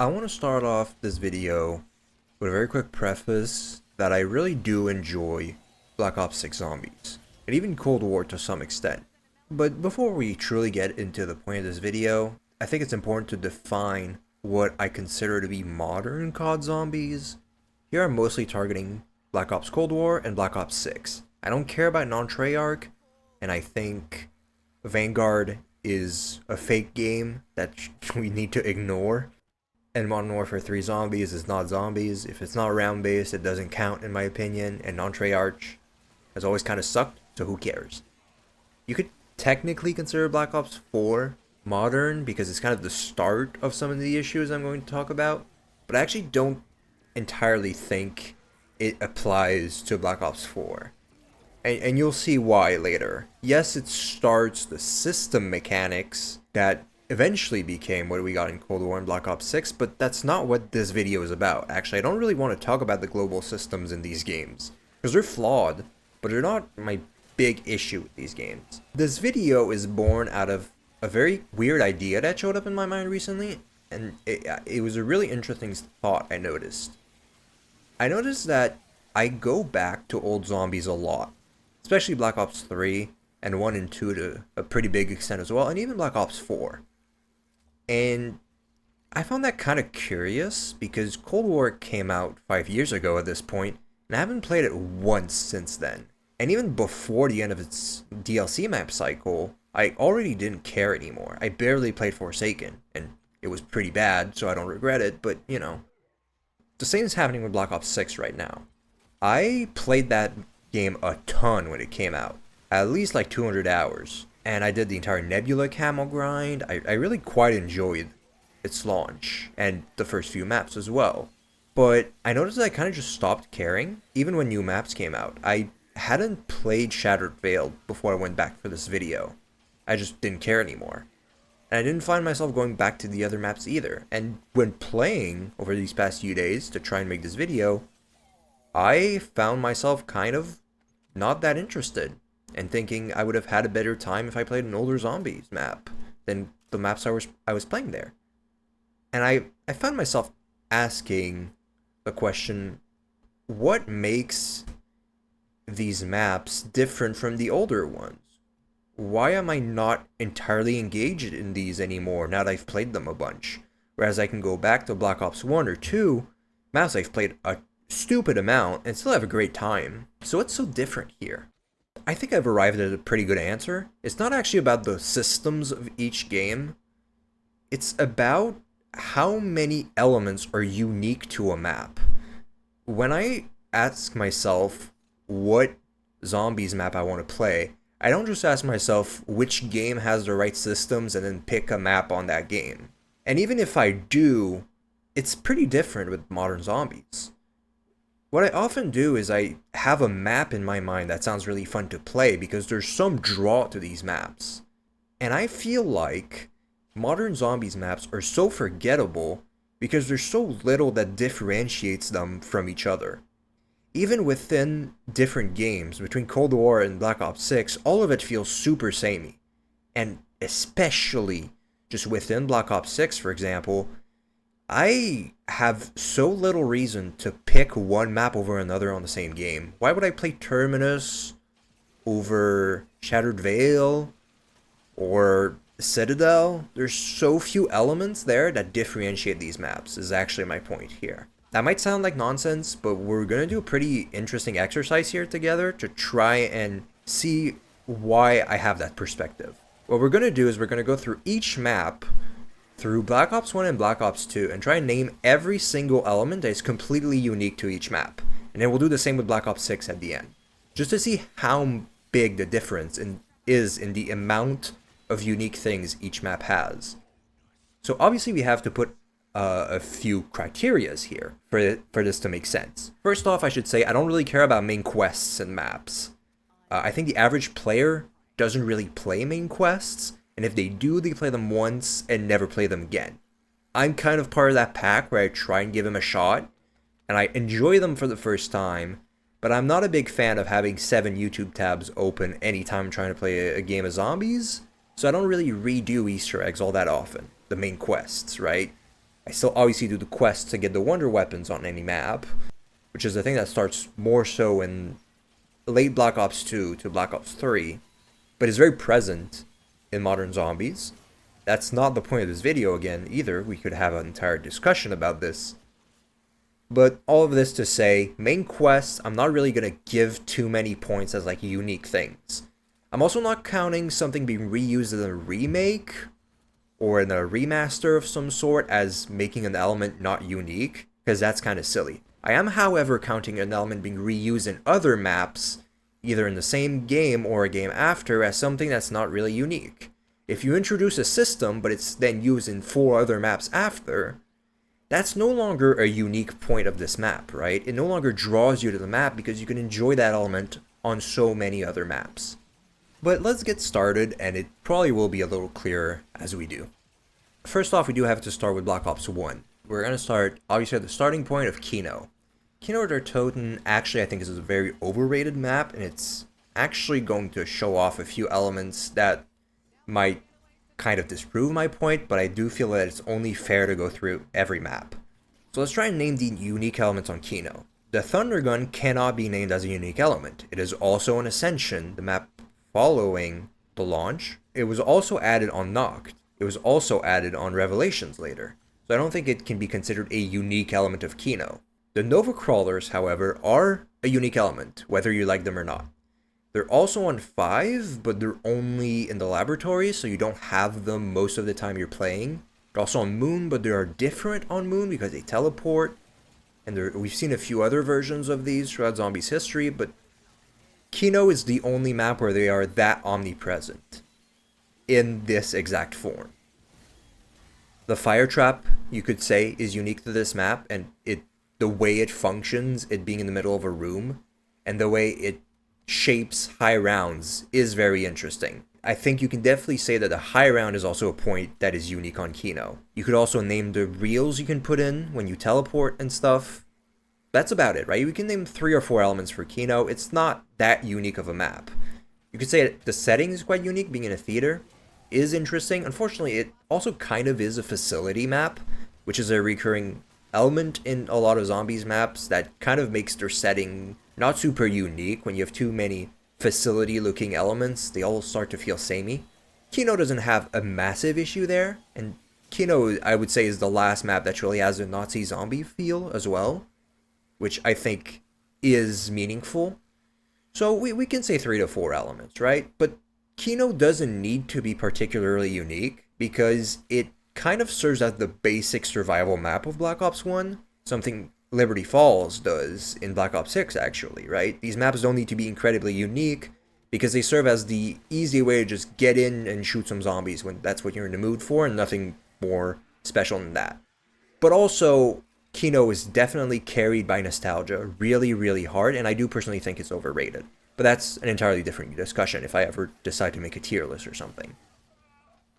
I want to start off this video with a very quick preface that I really do enjoy Black Ops 6 Zombies, and even Cold War to some extent. But before we truly get into the point of this video, I think it's important to define what I consider to be modern COD zombies. Here I'm mostly targeting Black Ops Cold War and Black Ops 6. I don't care about non-Treyarch, and I think Vanguard is a fake game that we need to ignore. And Modern Warfare 3 Zombies is not zombies. If it's not round-based, it doesn't count in my opinion, and non-Treyarch has always kind of sucked, so who cares? You could technically consider Black Ops 4 modern because it's kind of the start of some of the issues I'm going to talk about, but I actually don't entirely think it applies to Black Ops 4. And you'll see why later. Yes, it starts the system mechanics that eventually became what we got in Cold War and Black Ops 6, but that's not what this video is about. Actually, I don't really want to talk about the global systems in these games, because they're flawed, but they're not my big issue with these games. This video is born out of a very weird idea that showed up in my mind recently, and it was a really interesting thought I noticed. I noticed that I go back to old zombies a lot, especially Black Ops 3 and 1 and 2 to a pretty big extent as well, and even Black Ops 4. And I found that kind of curious because Cold War came out 5 years ago at this point, and I haven't played it once since then. And even before the end of its DLC map cycle, I already didn't care anymore. I barely played Forsaken, and it was pretty bad, so I don't regret it, but you know. The same is happening with Black Ops 6 right now. I played that game a ton when it came out, at least like 200 hours. And I did the entire Nebula camo grind. I really quite enjoyed its launch, and the first few maps as well. But I noticed that I kind of just stopped caring, even when new maps came out. I hadn't played Shattered Veil before I went back for this video. I just didn't care anymore. And I didn't find myself going back to the other maps either. And when playing over these past few days to try and make this video, I found myself kind of not that interested, and thinking I would have had a better time if I played an older zombies map than the maps I was playing there. And I found myself asking the question, what makes these maps different from the older ones? Why am I not entirely engaged in these anymore now that I've played them a bunch? Whereas I can go back to Black Ops 1 or 2, maps I've played a stupid amount and still have a great time. So what's so different here? I think I've arrived at a pretty good answer. It's not actually about the systems of each game. It's about how many elements are unique to a map. When I ask myself what zombies map I want to play, I don't just ask myself which game has the right systems and then pick a map on that game. And even if I do, it's pretty different with modern zombies. What I often do is I have a map in my mind that sounds really fun to play because there's some draw to these maps. And I feel like modern zombies maps are so forgettable because there's so little that differentiates them from each other. Even within different games, between Cold War and Black Ops 6, all of it feels super samey. And especially just within Black Ops 6, for example, I have so little reason to pick one map over another on the same game. Why would I play Terminus over Shattered Veil or Citadel? There's so few elements there that differentiate these maps, is actually my point here. That might sound like nonsense, but we're going to do a pretty interesting exercise here together to try and see why I have that perspective. What we're going to do is we're going to go through each map through Black Ops 1 and Black Ops 2 and try and name every single element that is completely unique to each map. And then we'll do the same with Black Ops 6 at the end, just to see how big the difference is in the amount of unique things each map has. So obviously we have to put a few criterias here for this to make sense. First off, I should say I don't really care about main quests and maps. I think the average player doesn't really play main quests, and if they do, they play them once and never play them again. I'm kind of part of that pack where I try and give them a shot, and I enjoy them for the first time, but I'm not a big fan of having 7 YouTube tabs open anytime I'm trying to play a game of zombies, so I don't really redo Easter eggs all that often, the main quests, right? I still obviously do the quest to get the wonder weapons on any map, which is a thing that starts more so in late Black Ops 2 to Black Ops 3, but is very present in modern zombies. That's not the point of this video again either. We could have an entire discussion about this. But all of this to say, main quests, I'm not really going to give too many points as like unique things. I'm also not counting something being reused in a remake or in a remaster of some sort as making an element not unique, because that's kind of silly. I am, however, counting an element being reused in other maps, either in the same game or a game after, as something that's not really unique. If you introduce a system, but it's then used in 4 other maps after, that's no longer a unique point of this map, right? It no longer draws you to the map because you can enjoy that element on so many other maps. But let's get started, and it probably will be a little clearer as we do. First off, we do have to start with Black Ops 1. We're going to start, obviously, at the starting point of Kino. Kino der Toten actually I think is a very overrated map, and it's actually going to show off a few elements that might kind of disprove my point, but I do feel that it's only fair to go through every map. So let's try and name the unique elements on Kino. The Thunder Gun cannot be named as a unique element. It is also an Ascension, the map following the launch. It was also added on Noct. It was also added on Revelations later. So I don't think it can be considered a unique element of Kino. The Nova Crawlers, however, are a unique element, whether you like them or not. They're also on 5, but they're only in the laboratory, so you don't have them most of the time you're playing. They're also on Moon, but they are different on Moon because they teleport. And we've seen a few other versions of these throughout Zombies history, but Kino is the only map where they are that omnipresent in this exact form. The Fire Trap, you could say, is unique to this map, and the way it functions, it being in the middle of a room, and the way it shapes high rounds is very interesting. I think you can definitely say that the high round is also a point that is unique on Kino. You could also name the reels you can put in when you teleport and stuff. That's about it, right? We can name 3 or 4 elements for Kino. It's not that unique of a map. You could say the setting is quite unique, being in a theater is interesting. Unfortunately, it also kind of is a facility map, which is a recurring element in a lot of Zombies maps that kind of makes their setting not super unique. When you have too many facility-looking elements, they all start to feel samey. Kino doesn't have a massive issue there, and Kino, I would say, is the last map that really has a Nazi zombie feel as well, which I think is meaningful. So we can say 3 to 4 elements, right? But Kino doesn't need to be particularly unique because it kind of serves as the basic survival map of Black Ops 1, something Liberty Falls does in Black Ops 6 actually, right? These maps don't need to be incredibly unique because they serve as the easy way to just get in and shoot some zombies when that's what you're in the mood for, and nothing more special than that. But also, Kino is definitely carried by nostalgia really, really hard, and I do personally think it's overrated. But that's an entirely different discussion if I ever decide to make a tier list or something.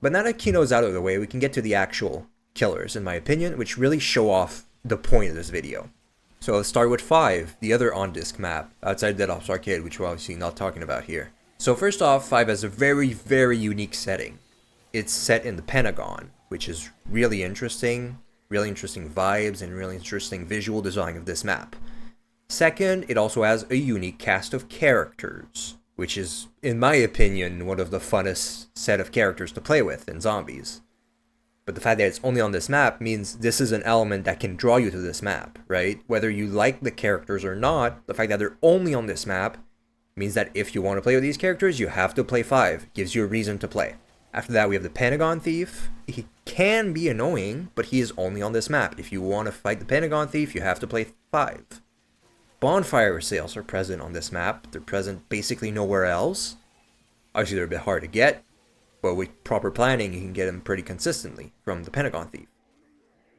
But now that Kino is out of the way, we can get to the actual killers, in my opinion, which really show off the point of this video. So let's start with 5, the other on-disc map, outside Dead Ops Arcade, which we're obviously not talking about here. So first off, 5 has a very, very unique setting. It's set in the Pentagon, which is really interesting vibes and really interesting visual design of this map. Second, it also has a unique cast of characters, which is, in my opinion, one of the funnest set of characters to play with in Zombies. But the fact that it's only on this map means this is an element that can draw you to this map, right? Whether you like the characters or not, the fact that they're only on this map means that if you want to play with these characters, you have to play 5. It gives you a reason to play. After that, we have the Pentagon Thief. He can be annoying, but he is only on this map. If you want to fight the Pentagon Thief, you have to play 5. Bonfire sales are present on this map. They're present basically nowhere else. Obviously, they're a bit hard to get, but with proper planning, you can get them pretty consistently from the Pentagon Thief.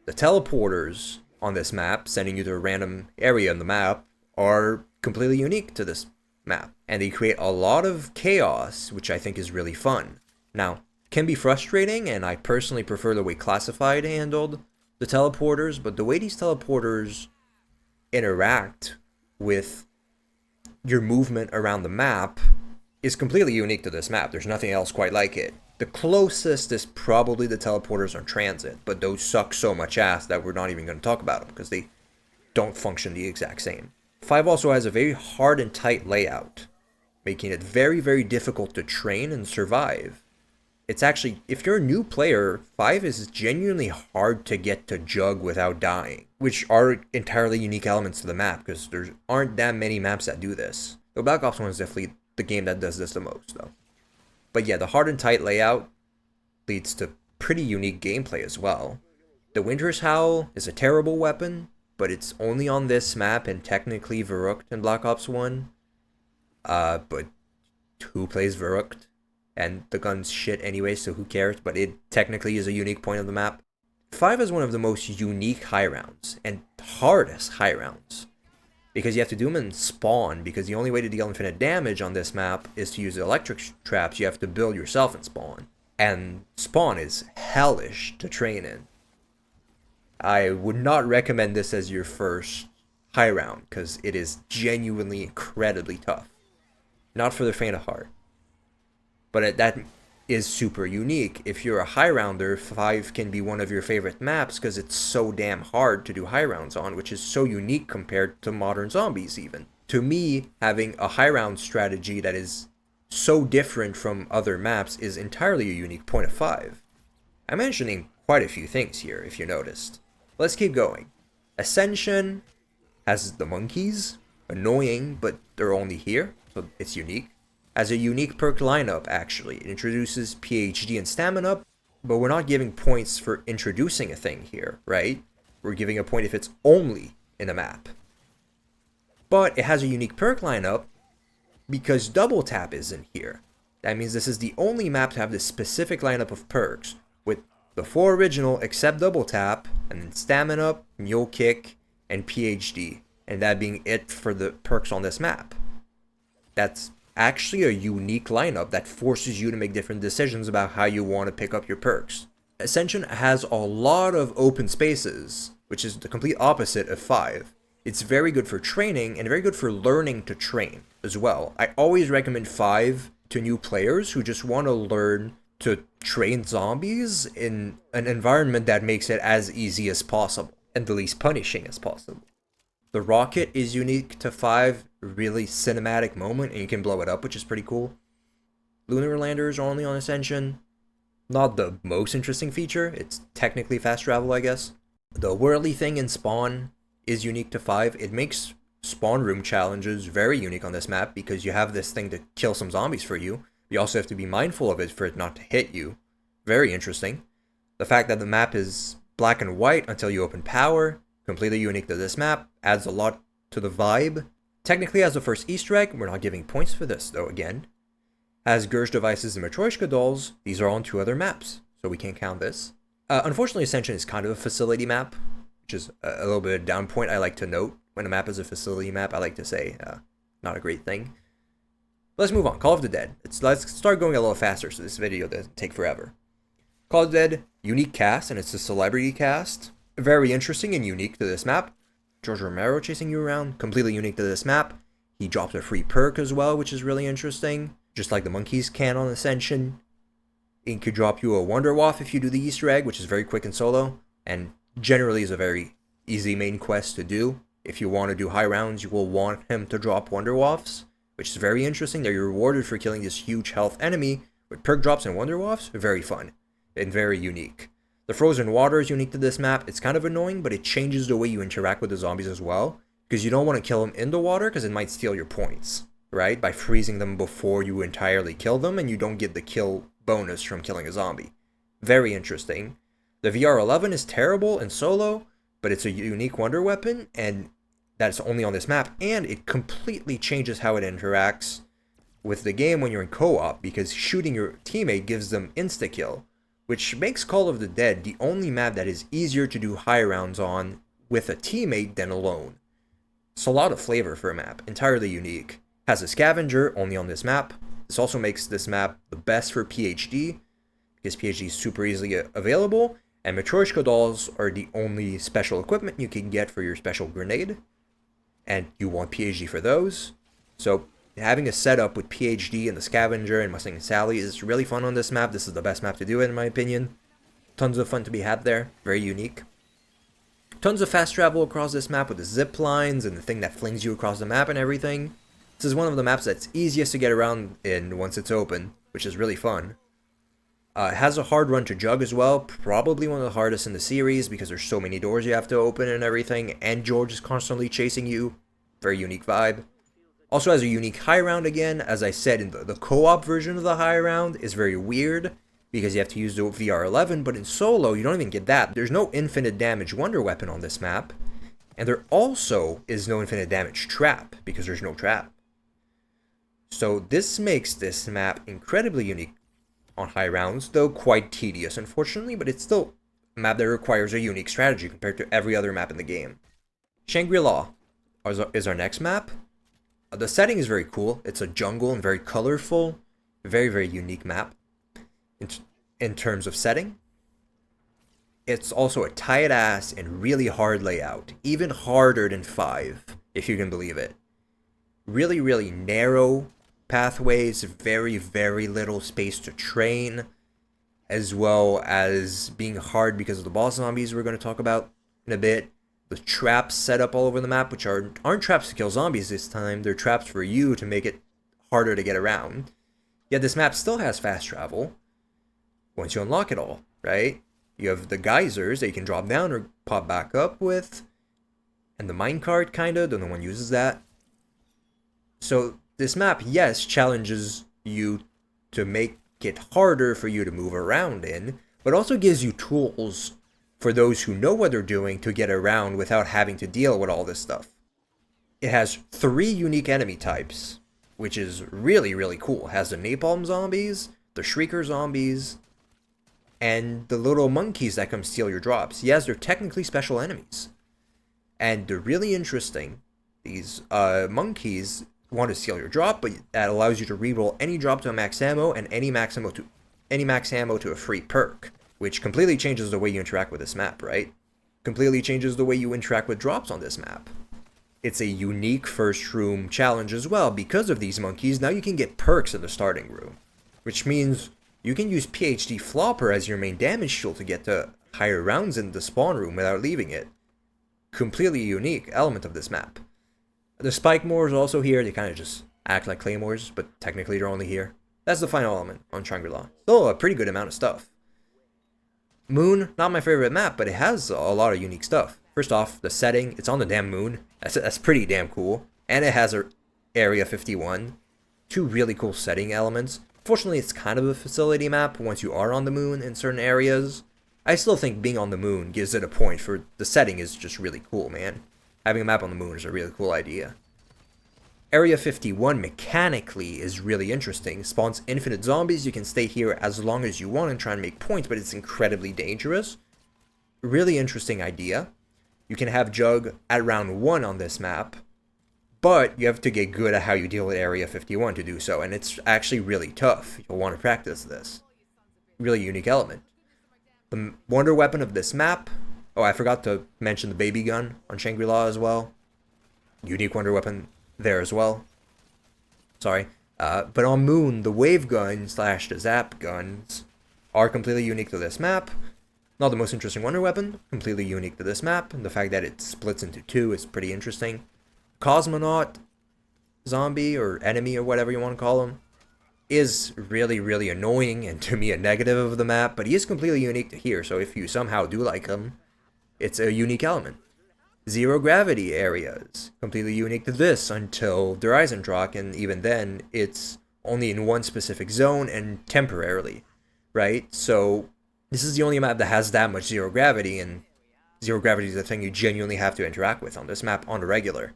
The teleporters on this map, sending you to a random area on the map, are completely unique to this map. And they create a lot of chaos, which I think is really fun. Now, can be frustrating, and I personally prefer the way Classified handled the teleporters, but the way these teleporters interact with your movement around the map is completely unique to this map. There's nothing else quite like it. The closest is probably the teleporters on transit, but those suck so much ass that we're not even going to talk about them because they don't function the exact same. 5 also has a very hard and tight layout, making it very, very difficult to train and survive. It's actually, if you're a new player, 5 is genuinely hard to get to jug without dying, which are entirely unique elements to the map because there aren't that many maps that do this. The Black Ops 1 is definitely the game that does this the most, though. But yeah, the hard and tight layout leads to pretty unique gameplay as well. The Winter's Howl is a terrible weapon, but it's only on this map and technically Verrückt in Black Ops 1. But who plays Verrückt? And the gun's shit anyway, so who cares? But it technically is a unique point of the map. 5 is one of the most unique high rounds, and hardest high rounds. Because you have to do them in spawn, because the only way to deal infinite damage on this map is to use electric traps you have to build yourself in spawn. And spawn is hellish to train in. I would not recommend this as your first high round, because it is genuinely incredibly tough. Not for the faint of heart. But that is super unique. If you're a high rounder, 5 can be one of your favorite maps because it's so damn hard to do high rounds on, which is so unique compared to modern zombies even. To me, having a high round strategy that is so different from other maps is entirely a unique point of 5. I'm mentioning quite a few things here, if you noticed. Let's keep going. Ascension has the monkeys, annoying, but they're only here, so it's unique. Has a unique perk lineup, actually. It introduces PhD and stamina, but we're not giving points for introducing a thing here, right? We're giving a point if it's only in a map. But it has a unique perk lineup because double tap isn't here. That means this is the only map to have this specific lineup of perks, with the 4 original except double tap, and then stamina, mule kick, and PhD, and that being it for the perks on this map. That's actually a unique lineup that forces you to make different decisions about how you want to pick up your perks. Ascension has a lot of open spaces, which is the complete opposite of 5. It's very good for training and very good for learning to train as well. I always recommend 5 to new players who just want to learn to train zombies in an environment that makes it as easy as possible and the least punishing as possible. The rocket is unique to 5, really cinematic moment, and you can blow it up, which is pretty cool. Lunar landers are only on Ascension. Not the most interesting feature, it's technically fast travel, I guess. The whirly thing in spawn is unique to 5. It makes spawn room challenges very unique on this map because you have this thing to kill some zombies for you. You also have to be mindful of it for it not to hit you. Very interesting. The fact that the map is black and white until you open power, completely unique to this map, adds a lot to the vibe. Technically as the first Easter egg, we're not giving points for this though again. As Gersh devices and Matryoshka dolls, these are on 2 other maps, so we can't count this. Unfortunately Ascension is kind of a facility map, which is a little bit of a down point I like to note. When a map is a facility map, I like to say, not a great thing. Let's move on. Call of the Dead. Let's start going a little faster so this video doesn't take forever. Call of the Dead, unique cast, and it's a celebrity cast. Very interesting and unique to this map. George Romero chasing you around, completely unique to this map. He drops a free perk as well, which is really interesting. Just like the monkeys can on Ascension. It could drop you a Wonder Waff if you do the Easter egg, which is very quick and solo, and generally is a very easy main quest to do. If you want to do high rounds, you will want him to drop Wonder Waffs, which is very interesting. That you're rewarded for killing this huge health enemy with perk drops and Wonder Waffs. Very fun and very unique. The frozen water is unique to this map. It's kind of annoying, but it changes the way you interact with the zombies as well, because you don't want to kill them in the water because it might steal your points, right? By freezing them before you entirely kill them, and you don't get the kill bonus from killing a zombie. Very interesting. The VR-11 is terrible in solo, but it's a unique wonder weapon, and that's only on this map, and it completely changes how it interacts with the game when you're in co-op, because shooting your teammate gives them insta-kill, which makes Call of the Dead the only map that is easier to do high rounds on with a teammate than alone. It's a lot of flavor for a map, entirely unique. Has a scavenger, only on this map. This also makes this map the best for PhD, because PhD is super easily available, and Matryoshka dolls are the only special equipment you can get for your special grenade, and you want PhD for those. So having a setup with PhD and the Scavenger and Mustang and Sally is really fun on this map. This is the best map to do it, in my opinion. Tons of fun to be had there. Very unique. Tons of fast travel across this map with the zip lines and the thing that flings you across the map and everything. This is one of the maps that's easiest to get around in once it's open, which is really fun. It has a hard run to jug as well, probably one of the hardest in the series because there's so many doors you have to open and everything, and George is constantly chasing you. Very unique vibe. Also has a unique high round again. As I said, in the co-op version of the high round is very weird because you have to use the VR11, but in solo you don't even get that. There's no infinite damage wonder weapon on this map, and there also is no infinite damage trap because there's no trap. So this makes this map incredibly unique on high rounds, though quite tedious unfortunately, but it's still a map that requires a unique strategy compared to every other map in the game. Shangri-La is our next map. The setting is very cool. It's a jungle and very colorful. Very, very unique map in terms of setting. It's also a tight ass and really hard layout. Even harder than 5, if you can believe it. Really, really narrow pathways. Very, very little space to train. As well as being hard because of the boss zombies we're going to talk about in a bit. The traps set up all over the map, which aren't traps to kill zombies this time. They're traps for you to make it harder to get around. Yet this map still has fast travel once you unlock it all, right? You have the geysers that you can drop down or pop back up with. And the minecart, kinda, though no one uses that. So this map, yes, challenges you to make it harder for you to move around in, but also gives you tools for those who know what they're doing to get around without having to deal with all this stuff. It has 3 unique enemy types, which is really, really cool. It has the napalm zombies, the shrieker zombies, and the little monkeys that come steal your drops. Yes, they're technically special enemies. And they're really interesting. These monkeys want to steal your drop, but that allows you to reroll any drop to a max ammo and any max ammo to a free perk, which completely changes the way you interact with this map, right? Completely changes the way you interact with drops on this map. It's a unique first room challenge as well. Because of these monkeys, now you can get perks in the starting room, which means you can use PhD Flopper as your main damage tool to get to higher rounds in the spawn room without leaving it. Completely unique element of this map. The spike moors are also here. They kind of just act like claymores, but technically they're only here. That's the final element on Shangri-La. Still a pretty good amount of stuff. Moon, not my favorite map, but it has a lot of unique stuff. First off, the setting, it's on the damn moon. That's pretty damn cool. And it has Area 51. 2 really cool setting elements. Fortunately, it's kind of a facility map once you are on the moon in certain areas. I still think being on the moon gives it a point for the setting is just really cool, man. Having a map on the moon is a really cool idea. Area 51 mechanically is really interesting. Spawns infinite zombies. You can stay here as long as you want and try and make points, but it's incredibly dangerous. Really interesting idea. You can have Jug at round 1 on this map, but you have to get good at how you deal with Area 51 to do so, and it's actually really tough. You'll want to practice this. Really unique element. The wonder weapon of this map. Oh, I forgot to mention the baby gun on Shangri-La as well. Unique wonder weapon there as well. Sorry. But on Moon, the wave gun / the zap guns are completely unique to this map. Not the most interesting wonder weapon, completely unique to this map, and the fact that it splits into 2 is pretty interesting. Cosmonaut zombie or enemy or whatever you want to call him is really, really annoying and to me a negative of the map, but he is completely unique to here, so if you somehow do like him, it's a unique element. Zero gravity areas, completely unique to this until the Eisendrache, and even then, it's only in one specific zone and temporarily, right? So this is the only map that has that much zero gravity, and zero gravity is a thing you genuinely have to interact with on this map on the regular.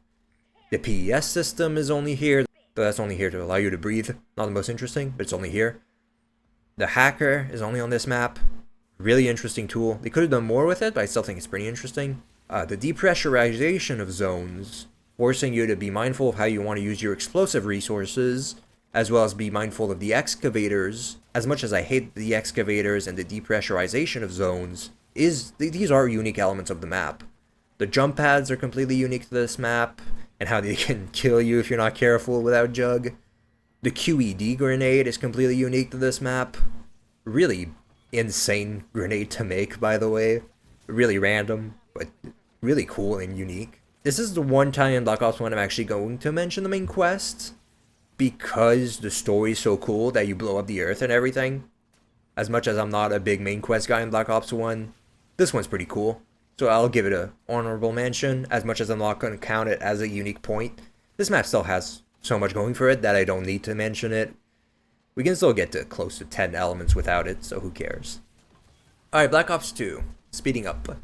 The PES system is only here, but that's only here to allow you to breathe. Not the most interesting, but it's only here. The hacker is only on this map. Really interesting tool. They could have done more with it, but I still think it's pretty interesting. The depressurization of zones, forcing you to be mindful of how you want to use your explosive resources, as well as be mindful of the excavators. As much as I hate the excavators and the depressurization of zones, these are unique elements of the map. The jump pads are completely unique to this map, and and how they can kill you if you're not careful without Jug. The QED grenade is completely unique to this map. Really insane grenade to make, by the way. Really random, but really cool and unique. This is the one time in Black Ops 1 I'm actually going to mention the main quest, because the story is so cool that you blow up the earth and everything. As much as I'm not a big main quest guy in Black Ops 1, this one's pretty cool. So I'll give it a honorable mention, as much as I'm not going to count it as a unique point. This map still has so much going for it that I don't need to mention it. We can still get to close to 10 elements without it, so who cares. Alright, Black Ops 2. Speeding up.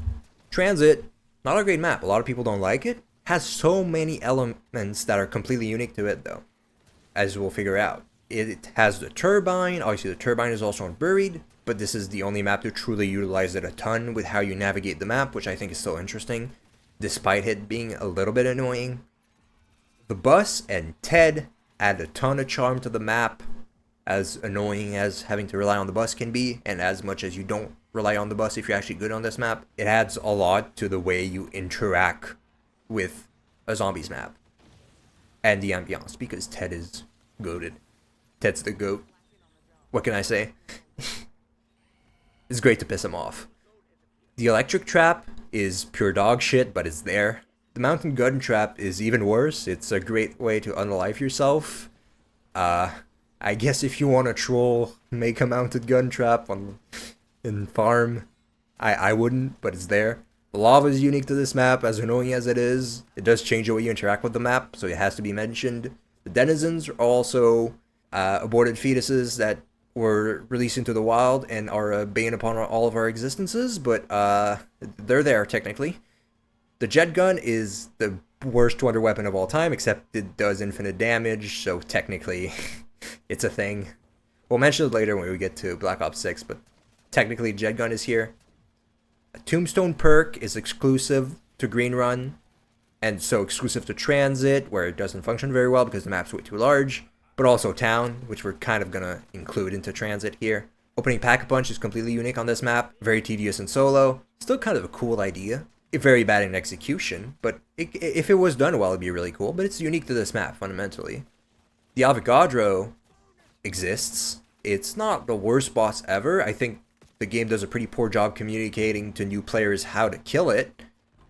Transit, not a great map. A lot of people don't like it. Has so many elements that are completely unique to it, though, as we'll figure out. It has the turbine. Obviously, the turbine is also unburied, but this is the only map to truly utilize it a ton with how you navigate the map, which I think is still interesting, despite it being a little bit annoying. The bus and Ted add a ton of charm to the map, as annoying as having to rely on the bus can be, and as much as you don't rely on the bus if you're actually good on this map, it adds a lot to the way you interact with a zombies map. And the ambiance, because Ted is goated. Ted's the goat. What can I say? It's great to piss him off. The electric trap is pure dog shit, but it's there. The mountain gun trap is even worse. It's a great way to unalive yourself. I guess if you want to troll, make a mounted gun trap in farm. I wouldn't, but it's there. The lava is unique to this map, as annoying as it is. It does change the way you interact with the map, so it has to be mentioned. The denizens are also aborted fetuses that were released into the wild and are a bane upon all of our existences, but they're there technically. The jet gun is the worst wonder weapon of all time, except it does infinite damage, so technically it's a thing. We'll mention it later when we get to Black Ops 6, but technically jet gun is here. A tombstone perk is exclusive to Green Run, and so exclusive to Transit, where it doesn't function very well because the map's way too large, but also Town, which we're kind of going to include into Transit here. Opening Pack-a-Punch is completely unique on this map, very tedious in solo, still kind of a cool idea. Very bad in execution, but if it was done well, it'd be really cool, but it's unique to this map, fundamentally. The Avogadro exists. It's not the worst boss ever. I think the game does a pretty poor job communicating to new players how to kill it,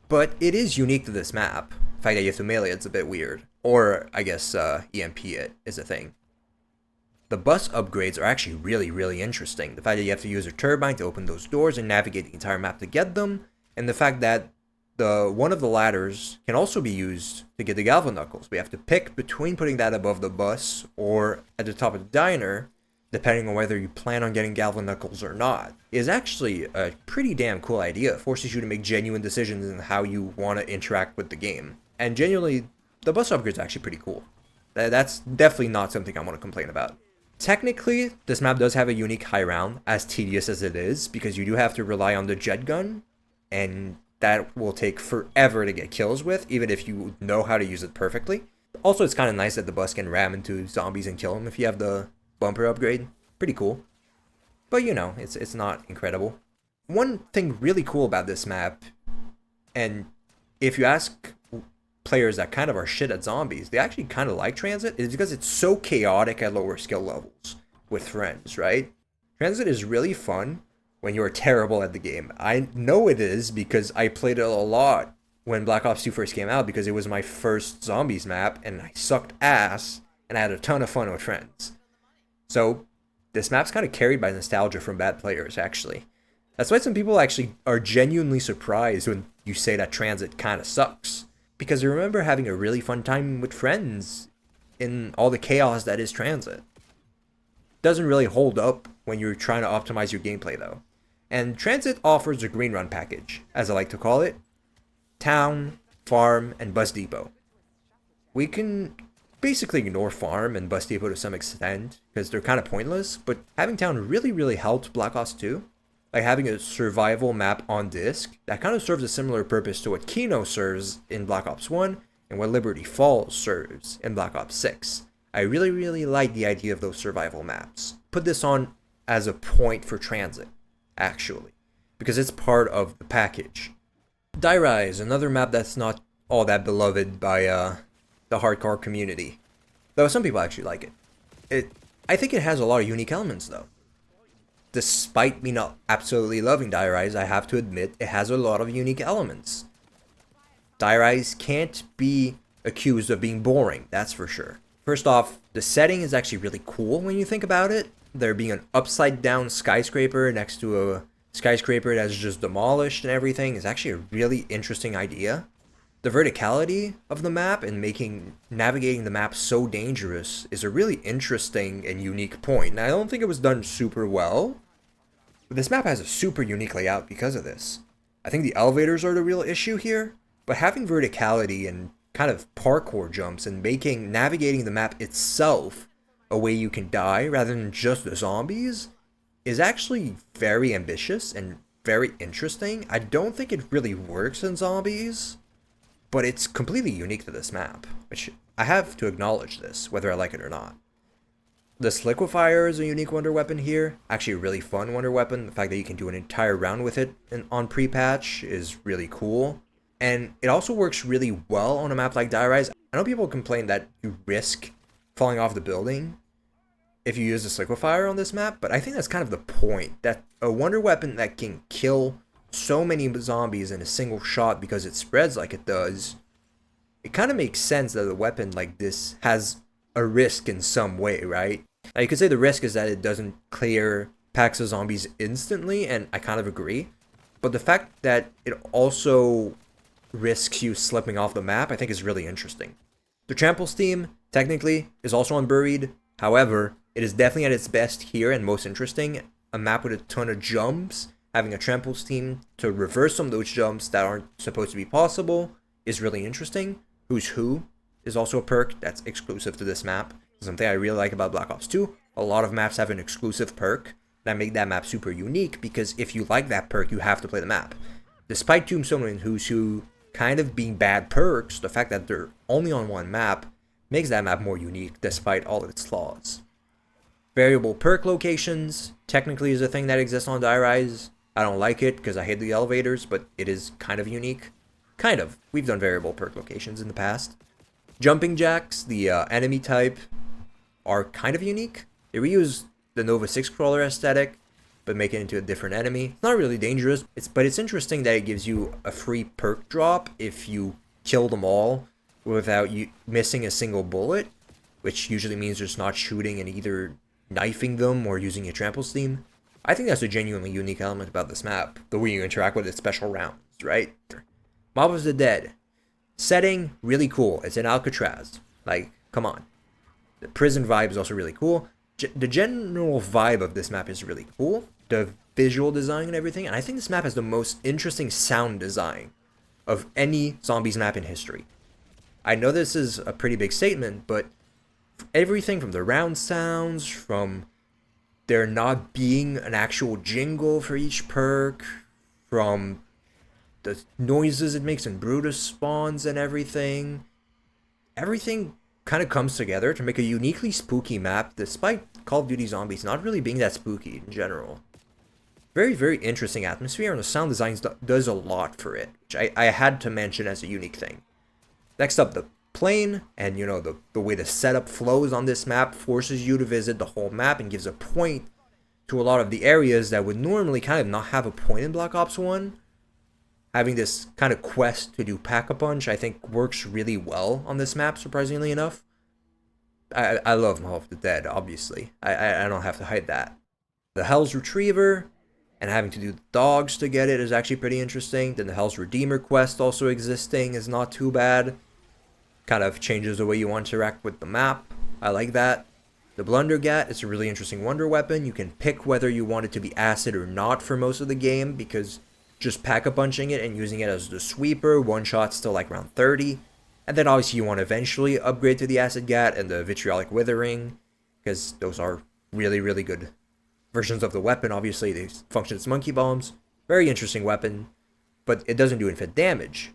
but it is unique to this map. The fact that you have to melee it's a bit weird. Or, I guess, EMP it is a thing. The bus upgrades are actually really interesting. The fact that you have to use a turbine to open those doors and navigate the entire map to get them, and the fact that one of the ladders can also be used to get the Galva Knuckles. We have to pick between putting that above the bus or at the top of the diner, depending on whether you plan on getting Galva Knuckles or not. It is actually a pretty damn cool idea. It forces you to make genuine decisions in how you want to interact with the game. And genuinely, the bus upgrade is actually pretty cool. That's definitely not something I want to complain about. Technically, this map does have a unique high round, as tedious as it is, because you do have to rely on the jet gun, and that will take forever to get kills with, even if you know how to use it perfectly. Also, it's kind of nice that the bus can ram into zombies and kill them if you have the bumper upgrade. Pretty cool. But you know, it's not incredible. One thing really cool about this map, and if you ask players that kind of are shit at zombies, they actually kind of like Transit, is because it's so chaotic at lower skill levels with friends, right? Transit is really fun when you're terrible at the game. I know it is because I played it a lot when Black Ops 2 first came out, because it was my first zombies map and I sucked ass and I had a ton of fun with friends. So this map's kind of carried by nostalgia from bad players, actually. That's why some people actually are genuinely surprised when you say that Transit kind of sucks, because they remember having a really fun time with friends in all the chaos that is Transit. Doesn't really hold up when you're trying to optimize your gameplay though. And Transit offers a Green Run package, as I like to call it. Town, Farm, and Bus Depot. We can basically ignore Farm and Bus Depot to some extent, because they're kind of pointless, but having Town really helped Black Ops 2. Like having a survival map on disc that kind of serves a similar purpose to what Kino serves in Black Ops 1 and what Liberty Falls serves in Black Ops 6. I really like the idea of those survival maps. Put this on as a point for Transit, actually, because it's part of the package. Die Rise, another map that's not all that beloved by the hardcore community. Though some people actually like it. I think it has a lot of unique elements though. Despite me not absolutely loving Die-Rise, I have to admit it has a lot of unique elements. Die-Rise can't be accused of being boring, that's for sure. First off, the setting is actually really cool when you think about it. There being an upside down skyscraper next to a skyscraper that's just demolished and everything is actually a really interesting idea. The verticality of the map and making navigating the map so dangerous is a really interesting and unique point. And I don't think it was done super well, but this map has a super unique layout because of this. I think the elevators are the real issue here, but having verticality and kind of parkour jumps and making navigating the map itself a way you can die rather than just the zombies is actually very ambitious and very interesting. I don't think it really works in zombies, but it's completely unique to this map, which I have to acknowledge this, whether I like it or not. This liquefier is a unique wonder weapon here, actually a really fun wonder weapon. The fact that you can do an entire round with it on pre-patch is really cool. And it also works really well on a map like Die-Rise. I know people complain that you risk falling off the building if you use this liquefier on this map, but I think that's kind of the point, that a wonder weapon that can kill so many zombies in a single shot because it spreads like it does, it kind of makes sense that a weapon like this has a risk in some way, right? Now you could say the risk is that it doesn't clear packs of zombies instantly, and I kind of agree, but the fact that it also risks you slipping off the map I think is really interesting. The trample steam technically is also unburied, however it is definitely at its best here and most interesting. A map with a ton of jumps, having a trample steam to reverse some of those jumps that aren't supposed to be possible is really interesting. Who's Who is also a perk that's exclusive to this map. Something I really like about Black Ops 2. A lot of maps have an exclusive perk that make that map super unique, because if you like that perk, you have to play the map. Despite Tombstone and Who's Who kind of being bad perks, the fact that they're only on one map makes that map more unique despite all of its flaws. Variable perk locations technically is a thing that exists on Die-Rise. I don't like it because I hate the elevators, but it is kind of unique. Kind of. We've done variable perk locations in the past. Jumping jacks, the enemy type, are kind of unique. They reuse the Nova 6 crawler aesthetic, but make it into a different enemy. It's not really dangerous, but it's interesting that it gives you a free perk drop if you kill them all without you missing a single bullet, which usually means just not shooting and either knifing them or using your trample steam. I think that's a genuinely unique element about this map, the way you interact with its special rounds, right? Mob of the Dead. Setting, really cool. It's in Alcatraz. Like, come on. The prison vibe is also really cool. The general vibe of this map is really cool. The visual design and everything. And I think this map has the most interesting sound design of any zombies map in history. I know this is a pretty big statement, but everything from the round sounds, from there not being an actual jingle for each perk, from the noises it makes in Brutus spawns and everything kind of comes together to make a uniquely spooky map, despite Call of Duty Zombies not really being that spooky in general. Very, very interesting atmosphere, and the sound design does a lot for it, which I had to mention as a unique thing. Next up, the plane, and you know, the way the setup flows on this map forces you to visit the whole map and gives a point to a lot of the areas that would normally kind of not have a point in Black Ops 1. Having this kind of quest to do Pack-a-Punch, I think, works really well on this map, surprisingly enough. I love Mob of the Dead, obviously. I don't have to hide that. The Hell's Retriever, and having to do dogs to get it is actually pretty interesting. Then the Hell's Redeemer quest also existing is not too bad. Kind of changes the way you want to interact with the map. I like that. The Blundergat is a really interesting wonder weapon. You can pick whether you want it to be acid or not for most of the game, because just pack-a-punching it and using it as the sweeper, one shot's still like around 30. And then obviously you want to eventually upgrade to the Acid Gat and the Vitriolic Withering, because those are really, really good versions of the weapon. Obviously they function as monkey bombs. Very interesting weapon, but it doesn't do infinite damage,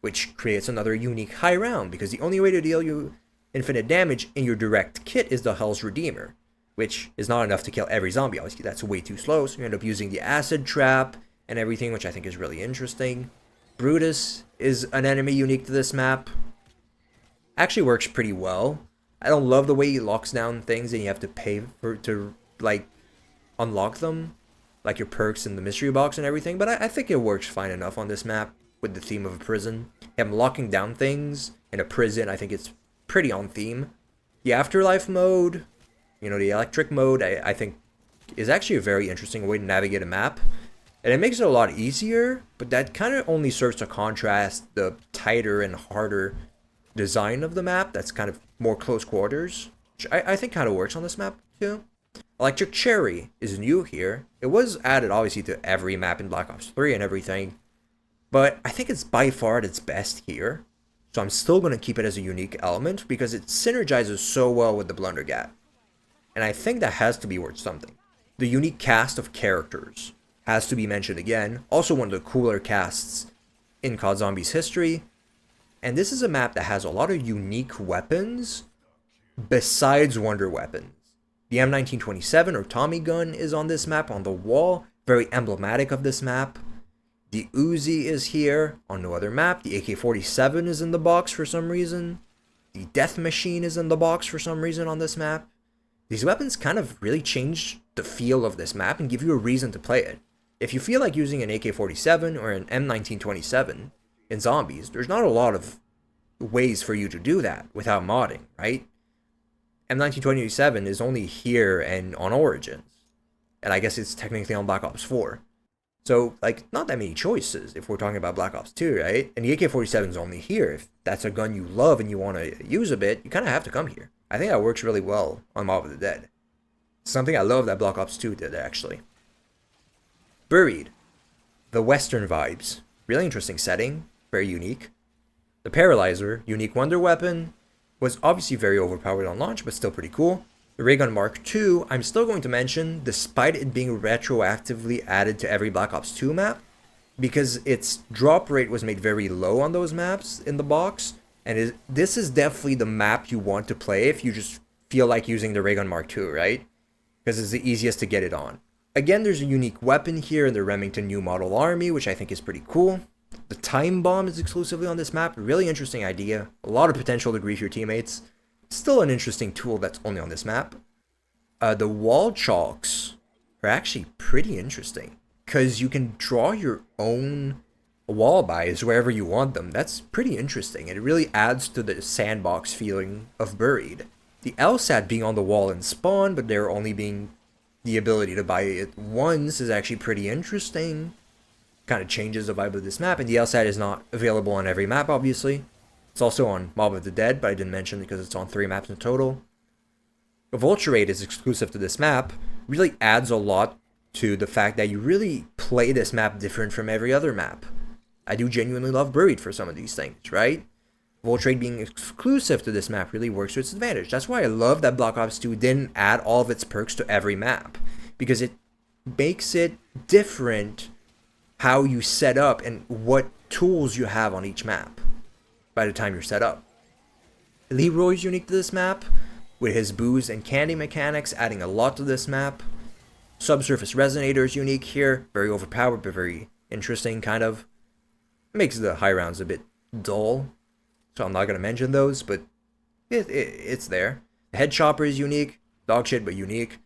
which creates another unique high round, because the only way to deal you infinite damage in your direct kit is the Hell's Redeemer, which is not enough to kill every zombie. Obviously that's way too slow, so you end up using the Acid Trap and everything, which I think is really interesting. Brutus is an enemy unique to this map. actually works pretty well. I don't love the way he locks down things and you have to pay for to like unlock them, like your perks in the mystery box and everything, but I think it works fine enough on this map with the theme of a prison. Him locking down things in a prison, I think it's pretty on theme. The afterlife mode, you know, the electric mode, I think is actually a very interesting way to navigate a map. And it makes it a lot easier, but that kind of only serves to contrast the tighter and harder design of the map that's kind of more close quarters, which I think kind of works on this map too. Electric Cherry is new here. It was added obviously to every map in Black Ops 3 and everything, but I think it's by far at its best here. So I'm still going to keep it as a unique element because it synergizes so well with the Blunder Gap. And I think that has to be worth something. The unique cast of characters has to be mentioned again. Also one of the cooler casts in COD Zombies history. And this is a map that has a lot of unique weapons besides wonder weapons. The M1927 or Tommy gun is on this map on the wall, very emblematic of this map. The Uzi is here on no other map. The AK-47 is in the box for some reason. The Death Machine is in the box for some reason on this map. These weapons kind of really change the feel of this map and give you a reason to play it. If you feel like using an AK-47 or an M1927 in Zombies, there's not a lot of ways for you to do that without modding, right? M1927 is only here and on Origins. And I guess it's technically on Black Ops 4. So, like, not that many choices if we're talking about Black Ops 2, right? And the AK-47 is only here. If that's a gun you love and you want to use a bit, you kind of have to come here. I think that works really well on Mob of the Dead. Something I love that Black Ops 2 did, actually. Buried. The Western vibes. Really interesting setting. Very unique. The Paralyzer, unique wonder weapon, was obviously very overpowered on launch, but still pretty cool. The Ray Gun Mark II, I'm still going to mention, despite it being retroactively added to every Black Ops 2 map, because its drop rate was made very low on those maps in the box, and this is definitely the map you want to play if you just feel like using the Ray Gun Mark II, right? Because it's the easiest to get it on. Again, there's a unique weapon here in the Remington New Model Army, which I think is pretty cool. The Time Bomb is exclusively on this map. Really interesting idea. A lot of potential to grief your teammates. Still an interesting tool that's only on this map. The wall chalks are actually pretty interesting because you can draw your own wall buys wherever you want them. That's pretty interesting. It really adds to the sandbox feeling of Buried. The LSAT being on the wall in Spawn, but there only being the ability to buy it once is actually pretty interesting. Kind of changes the vibe of this map, and the LSAT is not available on every map, obviously. It's also on Mob of the Dead, but I didn't mention because it's on 3 maps in total. The Vulture Rate is exclusive to this map, really adds a lot to the fact that you really play this map different from every other map. I do genuinely love Buried for some of these things, right? Vulture Rate being exclusive to this map really works to its advantage. That's why I love that Black Ops 2 didn't add all of its perks to every map, because it makes it different how you set up and what tools you have on each map by the time you're set up. Leroy's unique to this map, with his booze and candy mechanics adding a lot to this map. Subsurface Resonator is unique here, very overpowered but very interesting, kind of. Makes the high rounds a bit dull, so I'm not going to mention those, but it's there. The Head Chopper is unique, dog shit but unique.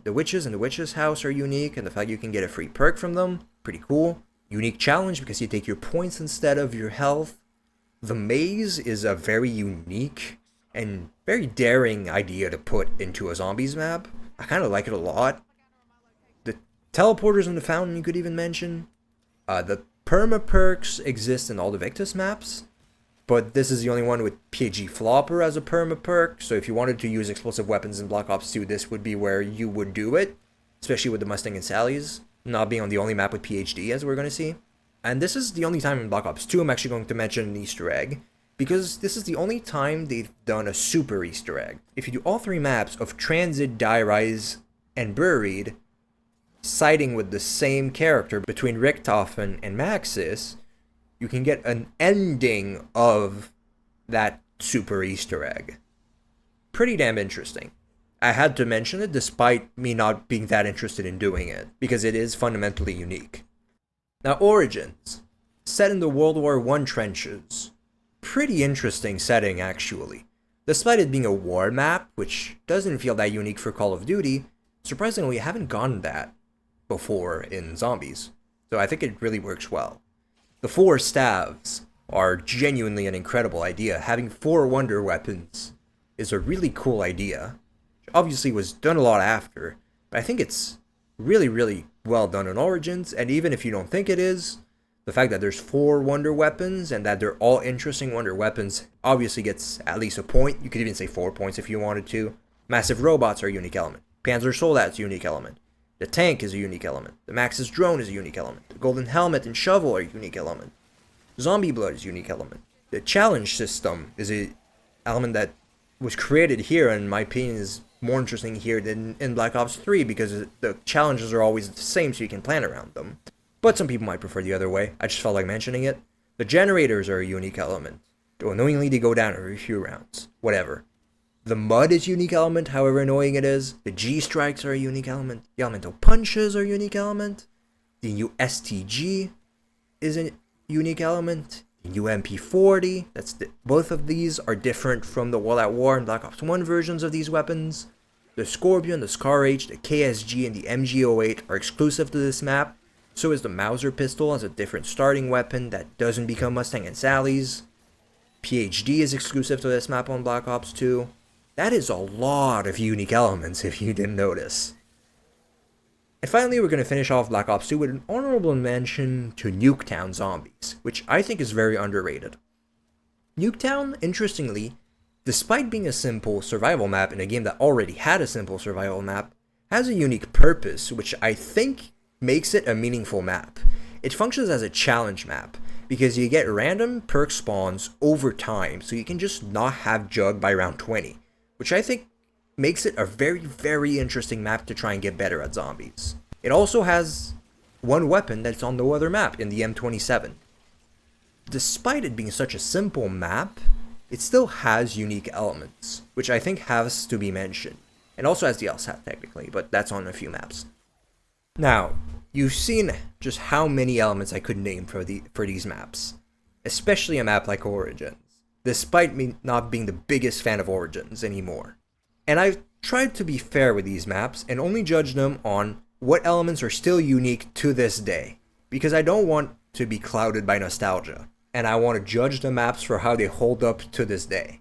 The Witches and the Witch's House are unique, and the fact you can get a free perk from them, pretty cool. Unique challenge because you take your points instead of your health. The Maze is a very unique and very daring idea to put into a Zombies map. I kind of like it a lot. The Teleporters in the Fountain you could even mention. The Perma perks exist in all the Victus maps, but this is the only one with PG Flopper as a perma perk, so if you wanted to use explosive weapons in Black Ops 2, this would be where you would do it, especially with the Mustang and Sally's not being on the only map with PhD, as we're going to see. And this is the only time in Black Ops 2 I'm actually going to mention an Easter egg, because this is the only time they've done a super Easter egg. If you do all 3 maps of Transit, Die Rise, and Buried, siding with the same character between Richtofen and Maxis, you can get an ending of that super Easter egg. Pretty damn interesting. I had to mention it despite me not being that interested in doing it, because it is fundamentally unique. Now, Origins. Set in the World War I trenches. pretty interesting setting actually. Despite it being a war map, which doesn't feel that unique for Call of Duty, surprisingly we haven't gotten that before in zombies. So I think it really works well. The 4 staves are genuinely an incredible idea. Having 4 wonder weapons is a really cool idea. Which obviously was done a lot after, but I think it's really well done in Origins, and even if you don't think it is, the fact that there's 4 wonder weapons and that they're all interesting wonder weapons obviously gets at least a point. You could even say 4 points if you wanted to. Massive robots are a unique element. Panzer Soldat's a unique element. The tank is a unique element. The Max's drone is a unique element. The golden helmet and shovel are a unique element. Zombie blood is a unique element. The challenge system is a element that was created here, and in my opinion is more interesting here than in Black Ops 3 because the challenges are always the same, so you can plan around them. But some people might prefer the other way. I just felt like mentioning it. The generators are a unique element. Though annoyingly they go down every few rounds. Whatever. The mud is a unique element, however annoying it is. The G-strikes are a unique element. The elemental punches are a unique element. The new STG is a unique element. The new MP40. Both of these are different from the World at War and Black Ops 1 versions of these weapons. The Scorpion, the Scar H, the KSG, and the MG08 are exclusive to this map. So is the Mauser pistol as a different starting weapon that doesn't become Mustang and Sally's. PhD is exclusive to this map on Black Ops 2. That is a lot of unique elements if you didn't notice. And finally, we're going to finish off Black Ops 2 with an honorable mention to Nuketown Zombies, which I think is very underrated. Nuketown, interestingly, despite being a simple survival map in a game that already had a simple survival map, has a unique purpose, which I think makes it a meaningful map. It functions as a challenge map, because you get random perk spawns over time, so you can just not have Jug by round 20, which I think makes it a very interesting map to try and get better at zombies. It also has one weapon that's on no other map in the M27. Despite it being such a simple map, it still has unique elements, which I think has to be mentioned, and also has the LSAT technically, but that's on a few maps. Now, you've seen just how many elements I could name for these maps, especially a map like Origins, despite me not being the biggest fan of Origins anymore. And I've tried to be fair with these maps and only judge them on what elements are still unique to this day, because I don't want to be clouded by nostalgia, and I want to judge the maps for how they hold up to this day.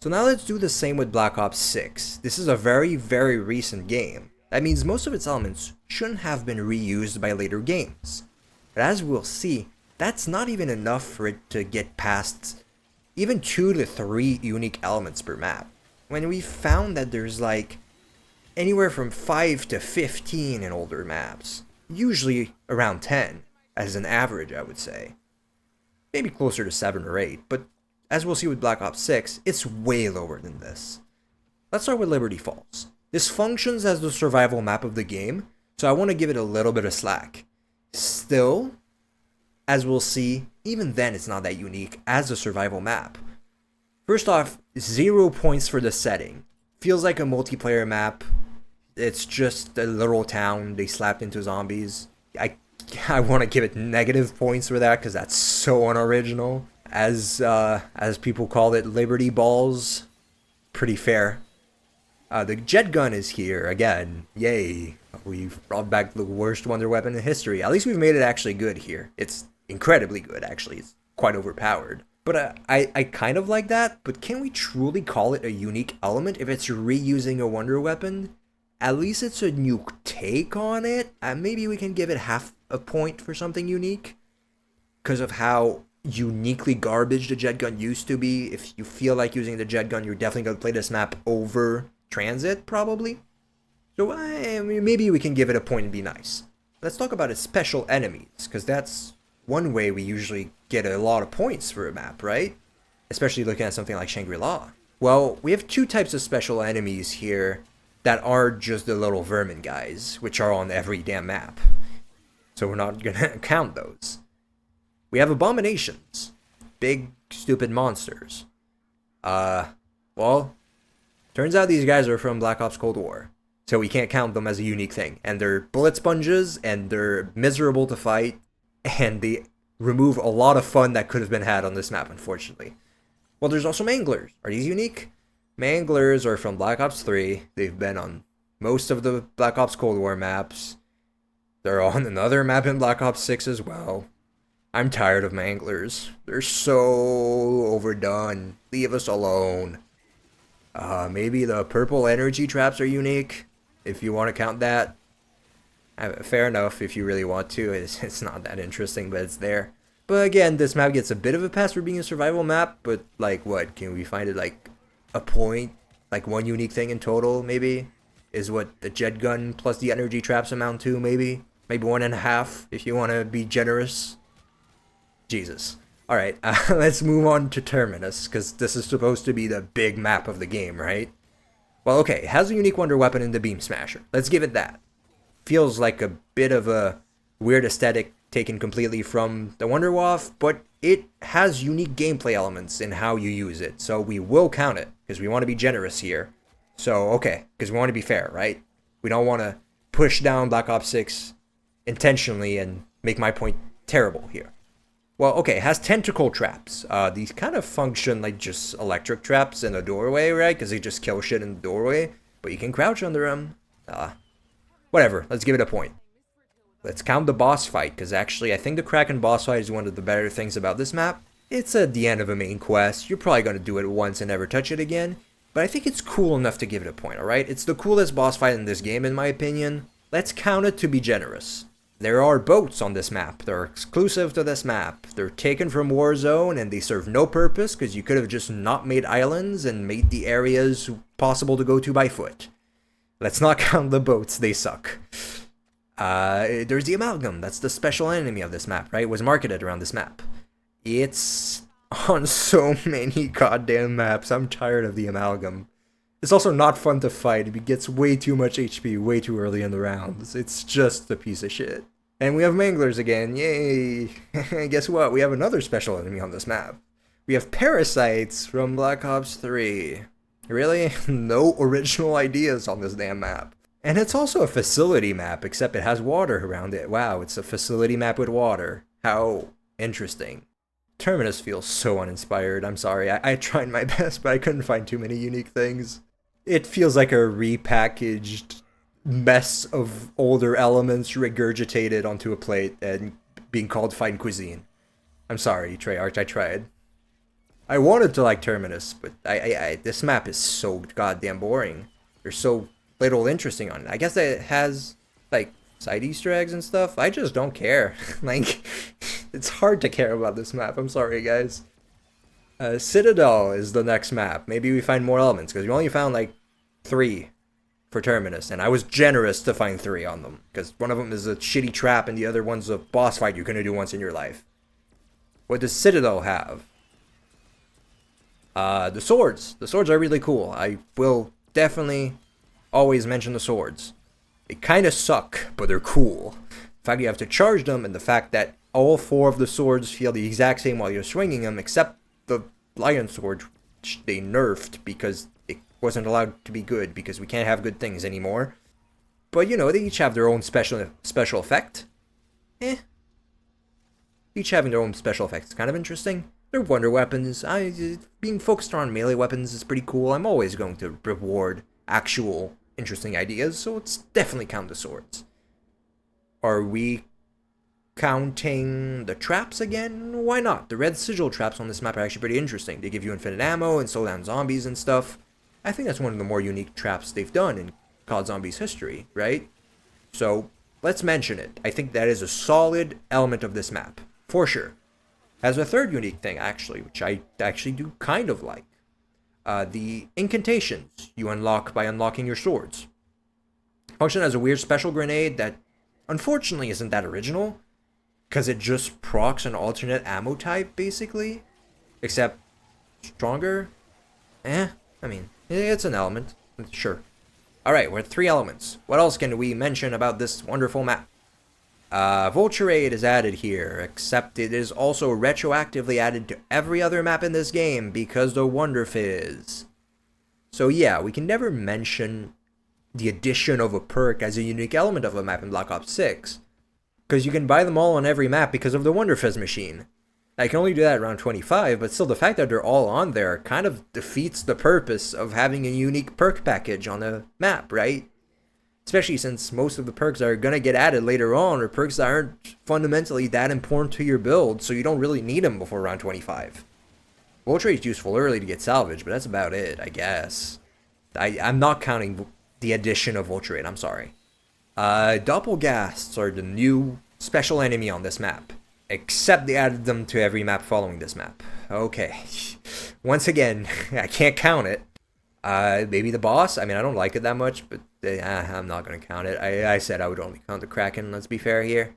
So now let's do the same with Black Ops 6. This is a very recent game. That means most of its elements shouldn't have been reused by later games. But as we'll see, that's not even enough for it to get past even 2 to 3 unique elements per map, when we found that there's like anywhere from 5 to 15 in older maps, usually around 10 as an average, I would say. Maybe closer to 7 or 8, but as we'll see with Black Ops 6, it's way lower than this. Let's start with Liberty Falls. This functions as the survival map of the game, so I want to give it a little bit of slack. Still, as we'll see, even then it's not that unique as a survival map. First off, 0 points for the setting. Feels like a multiplayer map. It's just a little town they slapped into zombies. I want to give it negative points for that because that's so unoriginal. As people call it, Liberty Balls. Pretty fair. The jet gun is here again. Yay. We've brought back the worst wonder weapon in history. At least we've made it actually good here. It's incredibly good, actually. It's quite overpowered. But I kind of like that, but can we truly call it a unique element if it's reusing a wonder weapon? At least it's a new take on it. Maybe we can give it half a point for something unique, because of how uniquely garbage the jet gun used to be. If you feel like using the jet gun, you're definitely going to play this map over Transit, probably. So maybe we can give it a point and be nice. Let's talk about its special enemies, because that's one way we usually get a lot of points for a map, right? Especially looking at something like Shangri-La. Well, we have 2 types of special enemies here that are just the little vermin guys, which are on every damn map. So we're not going to count those. We have abominations. Big, stupid monsters. Well, turns out these guys are from Black Ops Cold War, so we can't count them as a unique thing. And they're bullet sponges, and they're miserable to fight, and they remove a lot of fun that could have been had on this map, unfortunately. Well, there's also manglers. Are these unique? Manglers are from Black Ops 3. They've been on most of the Black Ops Cold War maps. They're on another map in Black Ops 6 as well. I'm tired of manglers. They're so overdone. Leave us alone. Maybe the purple energy traps are unique, if you want to count that. Fair enough if you really want to. It's not that interesting, but it's there. But again, this map gets a bit of a pass for being a survival map, but like what? Can we find it like a point? Like one unique thing in total, maybe? Is what the jet gun plus the energy traps amount to, maybe? Maybe 1.5 if you want to be generous. Jesus. Alright, let's move on to Terminus, because this is supposed to be the big map of the game, right? Well, okay, it has a unique wonder weapon in the Beam Smasher. Let's give it that. Feels like a bit of a weird aesthetic taken completely from the Wonder Waff, but it has unique gameplay elements in how you use it, so we will count it, because we want to be generous here. So, okay, because we want to be fair, right? We don't want to push down Black Ops 6 intentionally and make my point terrible here. Well, okay, it has tentacle traps. These kind of function like just electric traps in the doorway, right? Because they just kill shit in the doorway. But you can crouch under them. Whatever, let's give it a point. Let's count the boss fight, because actually I think the Kraken boss fight is one of the better things about this map. It's at the end of a main quest. You're probably going to do it once and never touch it again. But I think it's cool enough to give it a point, alright? It's the coolest boss fight in this game, in my opinion. Let's count it to be generous. There are boats on this map. They're exclusive to this map. They're taken from Warzone and they serve no purpose because you could have just not made islands and made the areas possible to go to by foot. Let's not count the boats. They suck. There's the Amalgam. That's the special enemy of this map, right? It was marketed around this map. It's on so many goddamn maps. I'm tired of the Amalgam. It's also not fun to fight. It gets way too much HP way too early in the rounds. It's just a piece of shit. And we have Manglers again. Yay! Guess what? We have another special enemy on this map. We have Parasites from Black Ops 3. Really? No original ideas on this damn map. And it's also a facility map, except it has water around it. Wow, it's a facility map with water. How interesting. Terminus feels so uninspired. I'm sorry. I tried my best, but I couldn't find too many unique things. It feels like a repackaged mess of older elements regurgitated onto a plate and being called fine cuisine. I'm sorry, Treyarch, I tried. I wanted to like Terminus, but this map is so goddamn boring. There's so little interesting on it. I guess that it has, like, side Easter eggs and stuff. I just don't care. Like, it's hard to care about this map. I'm sorry, guys. Citadel is the next map. Maybe we find more elements, because we only found, like, 3 for Terminus, and I was generous to find 3 on them, because one of them is a shitty trap, and the other one's a boss fight you're gonna do once in your life. What does Citadel have? The swords. The swords are really cool. I will definitely always mention the swords. They kind of suck, but they're cool. The fact you have to charge them, and the fact that all 4 of the swords feel the exact same while you're swinging them, except the lion sword, which they nerfed because it wasn't allowed to be good, because we can't have good things anymore. But, you know, they each have their own special effect. Each having their own special effects is kind of interesting. They're wonder weapons. Being focused on melee weapons is pretty cool. I'm always going to reward actual interesting ideas, so let's definitely count the swords. Are we counting the traps again? Why not? The red sigil traps on this map are actually pretty interesting. They give you infinite ammo and slow down zombies and stuff. I think that's one of the more unique traps they've done in COD Zombies history, right? So, let's mention it. I think that is a solid element of this map, for sure. Has a third unique thing, actually, which I actually do kind of like. The incantations you unlock by unlocking your swords. Function as a weird special grenade that unfortunately isn't that original, because it just procs an alternate ammo type, basically. Except stronger? I mean, it's an element, sure. Alright, we're at 3 elements. What else can we mention about this wonderful map? Vulture Raid is added here, except it is also retroactively added to every other map in this game because the Wonder Fizz. So yeah, we can never mention the addition of a perk as a unique element of a map in Black Ops 6, because you can buy them all on every map because of the Wonder Fizz machine. I can only do that around 25, but still the fact that they're all on there kind of defeats the purpose of having a unique perk package on the map, right? Especially since most of the perks that are going to get added later on are perks that aren't fundamentally that important to your build, so you don't really need them before round 25. Volt Rate's useful early to get salvage, but that's about it, I guess. I'm not counting the addition of Volt Rate, I'm sorry. Doppelgasts are the new special enemy on this map. Except they added them to every map following this map. Okay. Once again, I can't count it. Maybe the boss? I mean, I don't like it that much, but I'm not going to count it. I said I would only count the Kraken, let's be fair here.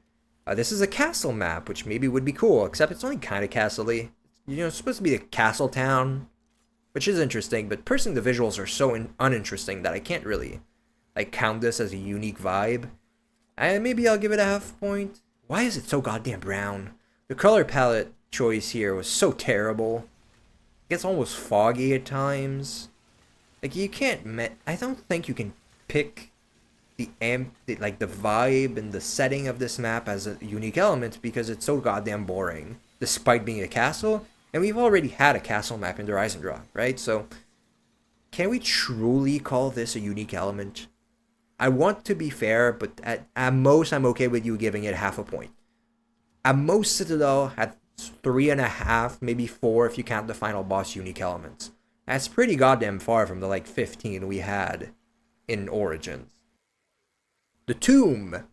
This is a castle map, which maybe would be cool, except it's only kind of castle-y. You know, it's supposed to be a castle town, which is interesting, but personally the visuals are so uninteresting that I can't really like count this as a unique vibe. And maybe I'll give it a half point. Why is it so goddamn brown? The color palette choice here was so terrible. It gets almost foggy at times. Like you can't I don't think you can pick the vibe and the setting of this map as a unique element because it's so goddamn boring, despite being a castle. And we've already had a castle map in the Rise and Draw, right? So, can we truly call this a unique element? I want to be fair, but at most, I'm okay with you giving it half a point. At most, Citadel had 3.5, maybe 4 if you count the final boss unique elements. That's pretty goddamn far from the like 15 we had in Origins. The Tomb.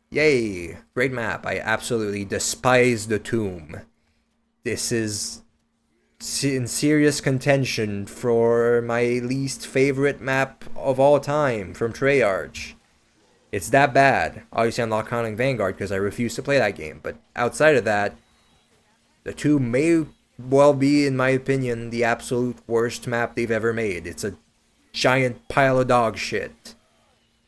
Yay, great map. I absolutely despise the Tomb. This is in serious contention for my least favorite map of all time from Treyarch. It's that bad. Obviously, I'm not counting Vanguard because I refuse to play that game. But outside of that, the Tomb may well be, in my opinion, the absolute worst map they've ever made. It's a giant pile of dog shit.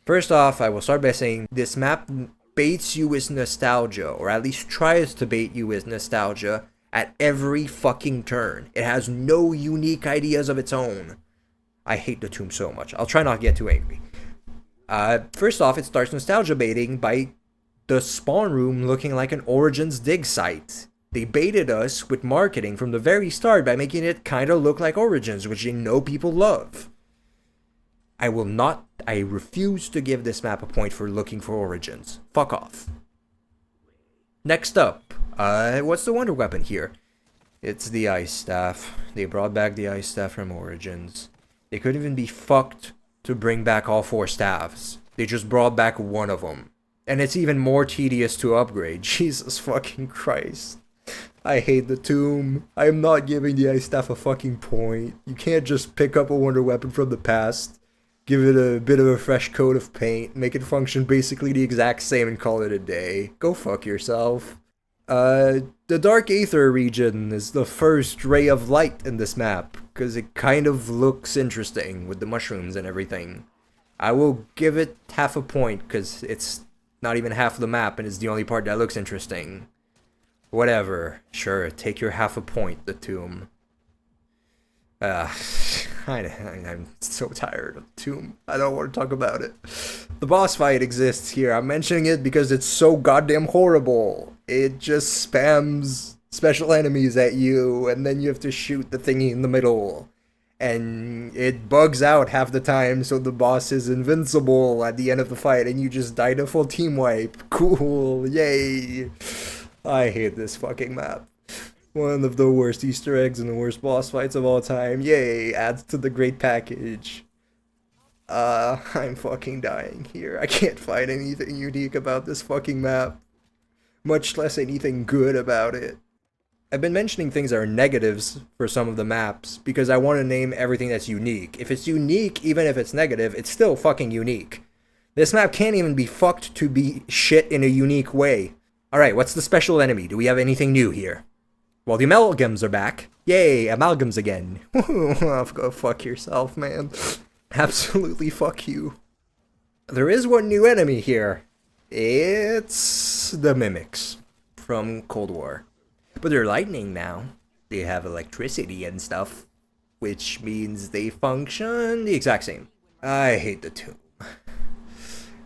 First off, I will start by saying this map baits you with nostalgia, or at least tries to bait you with nostalgia, at every fucking turn. It has no unique ideas of its own. I hate the Tomb so much. I'll try not to get too angry. First off, it starts nostalgia baiting by the spawn room looking like an Origins dig site. They baited us with marketing from the very start by making it kind of look like Origins, which they know people love. I refuse to give this map a point for looking for Origins. Fuck off. Next up, what's the wonder weapon here? It's the Ice Staff. They brought back the Ice Staff from Origins. They couldn't even be fucked to bring back all 4 staffs. They just brought back one of them. And it's even more tedious to upgrade. Jesus fucking Christ. I hate the Tomb. I am not giving the Ice Staff a fucking point. You can't just pick up a wonder weapon from the past, give it a bit of a fresh coat of paint, make it function basically the exact same and call it a day. Go fuck yourself. The Dark Aether region is the first ray of light in this map, because it kind of looks interesting with the mushrooms and everything. I will give it half a point, because it's not even half the map and it's the only part that looks interesting. Whatever. Sure, take your half a point, the Tomb. I'm so tired of the Tomb. I don't want to talk about it. The boss fight exists here. I'm mentioning it because it's so goddamn horrible. It just spams special enemies at you, and then you have to shoot the thingy in the middle. And it bugs out half the time, so the boss is invincible at the end of the fight, and you just die to full team wipe. Cool. Yay. I hate this fucking map. One of the worst Easter eggs and the worst boss fights of all time. Yay, adds to the great package. I'm fucking dying here. I can't find anything unique about this fucking map. Much less anything good about it. I've been mentioning things that are negatives for some of the maps because I want to name everything that's unique. If it's unique, even if it's negative, it's still fucking unique. This map can't even be fucked to be shit in a unique way. Alright, what's the special enemy? Do we have anything new here? Well, the amalgams are back. Yay, amalgams again. Go fuck yourself, man. Absolutely fuck you. There is one new enemy here. It's the Mimics from Cold War. But they're lightning now. They have electricity and stuff, which means they function the exact same. I hate the Tomb.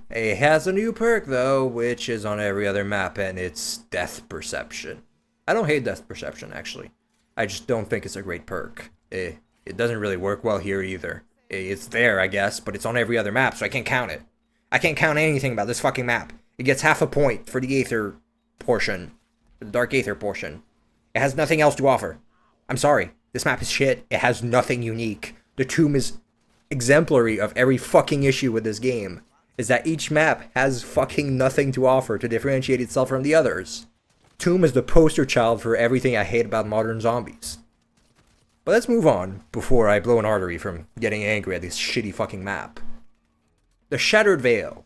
It has a new perk though, which is on every other map, and it's Death Perception. I don't hate depth perception, actually. I just don't think it's a great perk. It doesn't really work well here either. It's there, I guess, but it's on every other map, so I can't count it. I can't count anything about this fucking map. It gets half a point for the Aether portion. The Dark Aether portion. It has nothing else to offer. I'm sorry. This map is shit. It has nothing unique. The Tomb is exemplary of every fucking issue with this game. Is that each map has fucking nothing to offer to differentiate itself from the others. Tomb is the poster child for everything I hate about modern zombies. But let's move on before I blow an artery from getting angry at this shitty fucking map. The Shattered Veil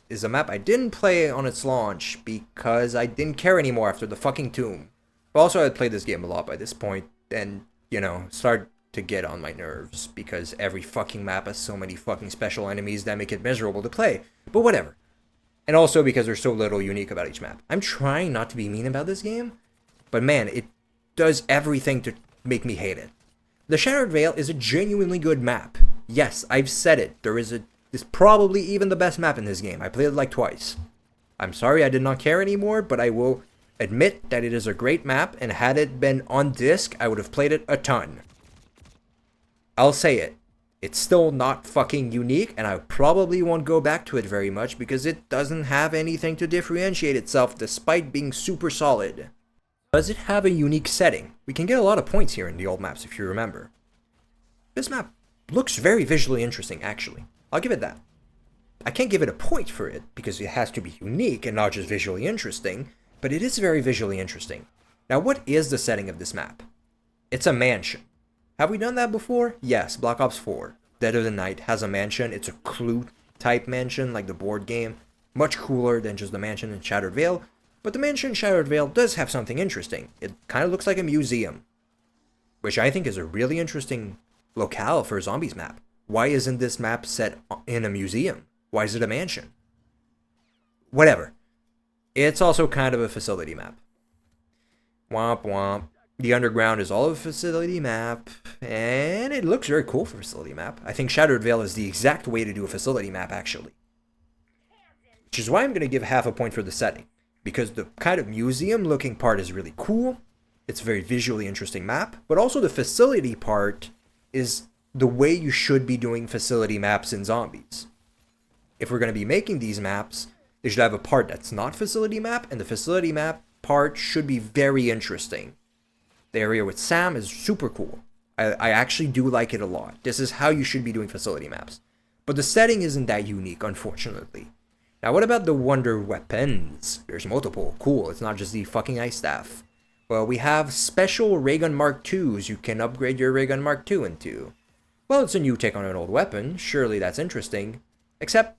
is a map I didn't play on its launch because I didn't care anymore after the fucking Tomb. But also I had played this game a lot by this point and, you know, started to get on my nerves because every fucking map has so many fucking special enemies that make it miserable to play. But whatever. And also because there's so little unique about each map. I'm trying not to be mean about this game, but man, it does everything to make me hate it. The Shattered Veil is a genuinely good map. Yes, I've said it. It's probably even the best map in this game. I played it like twice. I'm sorry I did not care anymore, but I will admit that it is a great map, and had it been on disc, I would have played it a ton. I'll say it. It's still not fucking unique, and I probably won't go back to it very much because it doesn't have anything to differentiate itself despite being super solid. Does it have a unique setting? We can get a lot of points here in the old maps if you remember. This map looks very visually interesting, actually. I'll give it that. I can't give it a point for it because it has to be unique and not just visually interesting, but it is very visually interesting. Now, what is the setting of this map? It's a mansion. Have we done that before? Yes, Black Ops 4. Dead of the Night has a mansion. It's a clue type mansion like the board game. Much cooler than just the mansion in Shattered Veil. But the mansion in Shattered Veil does have something interesting. It kind of looks like a museum, which I think is a really interesting locale for a zombies map. Why isn't this map set in a museum? Why is it a mansion? Whatever. It's also kind of a facility map. Womp womp. The underground is all of a facility map, and it looks very cool for a facility map. I think Shattered Veil is the exact way to do a facility map, actually. Which is why I'm going to give half a point for the setting. Because the kind of museum-looking part is really cool. It's a very visually interesting map. But also the facility part is the way you should be doing facility maps in zombies. If we're going to be making these maps, they should have a part that's not facility map, and the facility map part should be very interesting. The area with Sam is super cool. I actually do like it a lot. This is how you should be doing facility maps. But the setting isn't that unique, unfortunately. Now, what about the wonder weapons? There's multiple. Cool, it's not just the fucking ice staff. Well, we have special ray gun Mark IIs you can upgrade your ray gun Mark II into. Well, it's a new take on an old weapon. Surely that's interesting. Except,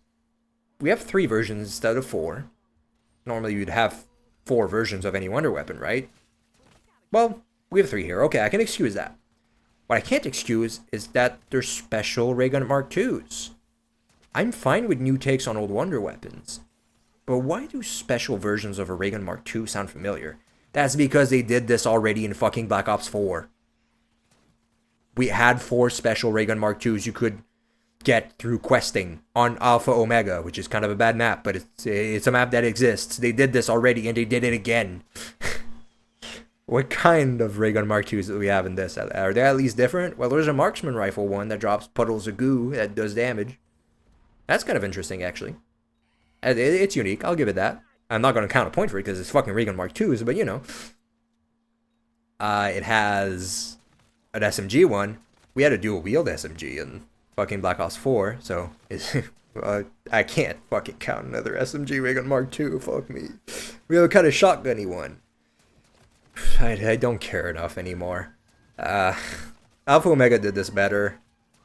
we have 3 versions instead of 4. Normally you'd have 4 versions of any wonder weapon, right? Well, we have 3 here. Okay, I can excuse that. What I can't excuse is that there's special ray gun Mark IIs. I'm fine with new takes on old wonder weapons. But why do special versions of a ray gun Mark II sound familiar? That's because they did this already in fucking Black Ops 4. We had 4 special ray gun Mark IIs you could get through questing on Alpha Omega, which is kind of a bad map, but it's a map that exists. They did this already, and they did it again. What kind of ray gun Mark IIs do we have in this? Are they at least different? Well, there's a marksman rifle one that drops puddles of goo that does damage. That's kind of interesting, actually. It's unique. I'll give it that. I'm not going to count a point for it because it's fucking ray gun Mark IIs, but you know. It has an SMG one. We had a dual wield SMG in fucking Black Ops 4, so I can't fucking count another SMG ray gun Mark II. Fuck me. We have a kind of shotgunny one. I don't care enough anymore. Alpha Omega did this better.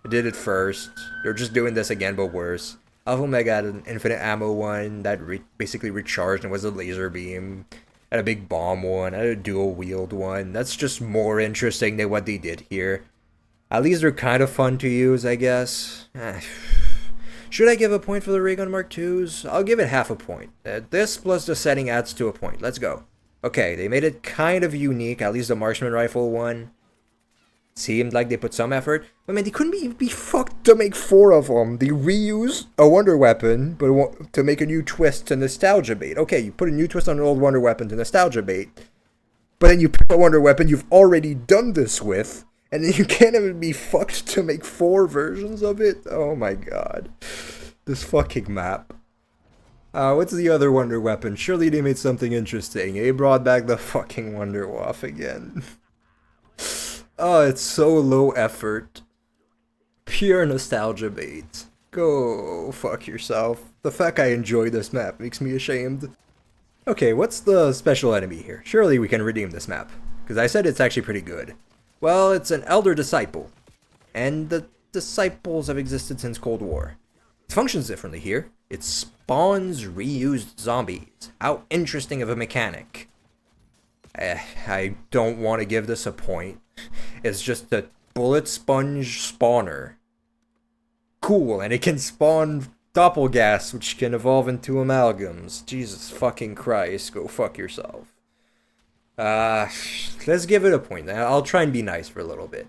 It did it first. They're just doing this again, but worse. Alpha Omega had an infinite ammo one that basically recharged and was a laser beam. Had a big bomb one. Had a dual wield one. That's just more interesting than what they did here. At least they're kind of fun to use, I guess. Should I give a point for the ray gun Mark IIs? I'll give it half a point. This plus the setting adds to a point. Let's go. Okay, they made it kind of unique, at least the marksman rifle one. Seemed like they put some effort. But man, they couldn't even be fucked to make 4 of them. They reuse a wonder weapon, but to make a new twist to nostalgia bait. Okay, you put a new twist on an old wonder weapon to nostalgia bait. but then you pick a wonder weapon you've already done this with, and then you can't even be fucked to make 4 versions of it? Oh my god. This fucking map. What's the other wonder weapon? Surely they made something interesting. They brought back the fucking Wonder Waff again. Oh, it's so low effort. Pure nostalgia bait. Go fuck yourself. The fact I enjoy this map makes me ashamed. Okay, what's the special enemy here? Surely we can redeem this map, because I said it's actually pretty good. Well, it's an Elder Disciple, and the Disciples have existed since Cold War. It functions differently here. It spawns reused zombies. How interesting of a mechanic. I don't want to give this a point. It's just a bullet sponge spawner. Cool, and it can spawn doppelgas, which can evolve into amalgams. Jesus fucking Christ, go fuck yourself. Let's give it a point. I'll try and be nice for a little bit.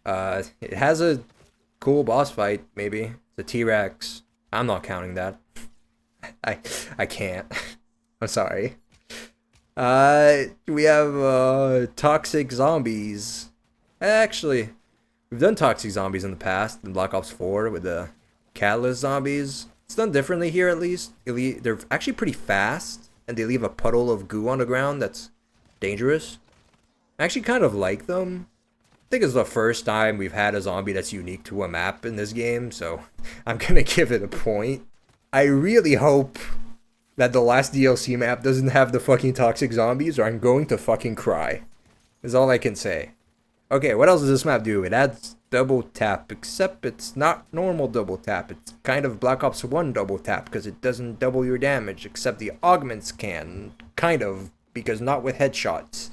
It has a cool boss fight, maybe. The T-Rex. I'm not counting that. I can't. I'm sorry. We have toxic zombies. Actually, we've done toxic zombies in the past in Black Ops 4 with the catalyst zombies. It's done differently here, at least. They're actually pretty fast, and they leave a puddle of goo on the ground that's dangerous. I actually kind of like them. I think it's the first time we've had a zombie that's unique to a map in this game, so I'm gonna give it a point. I really hope that the last DLC map doesn't have the fucking toxic zombies, or I'm going to fucking cry. Is all I can say. Okay, what else does this map do? It adds double tap, except it's not normal double tap. It's kind of Black Ops 1 double tap, because it doesn't double your damage, except the augments can. Kind of, because not with headshots.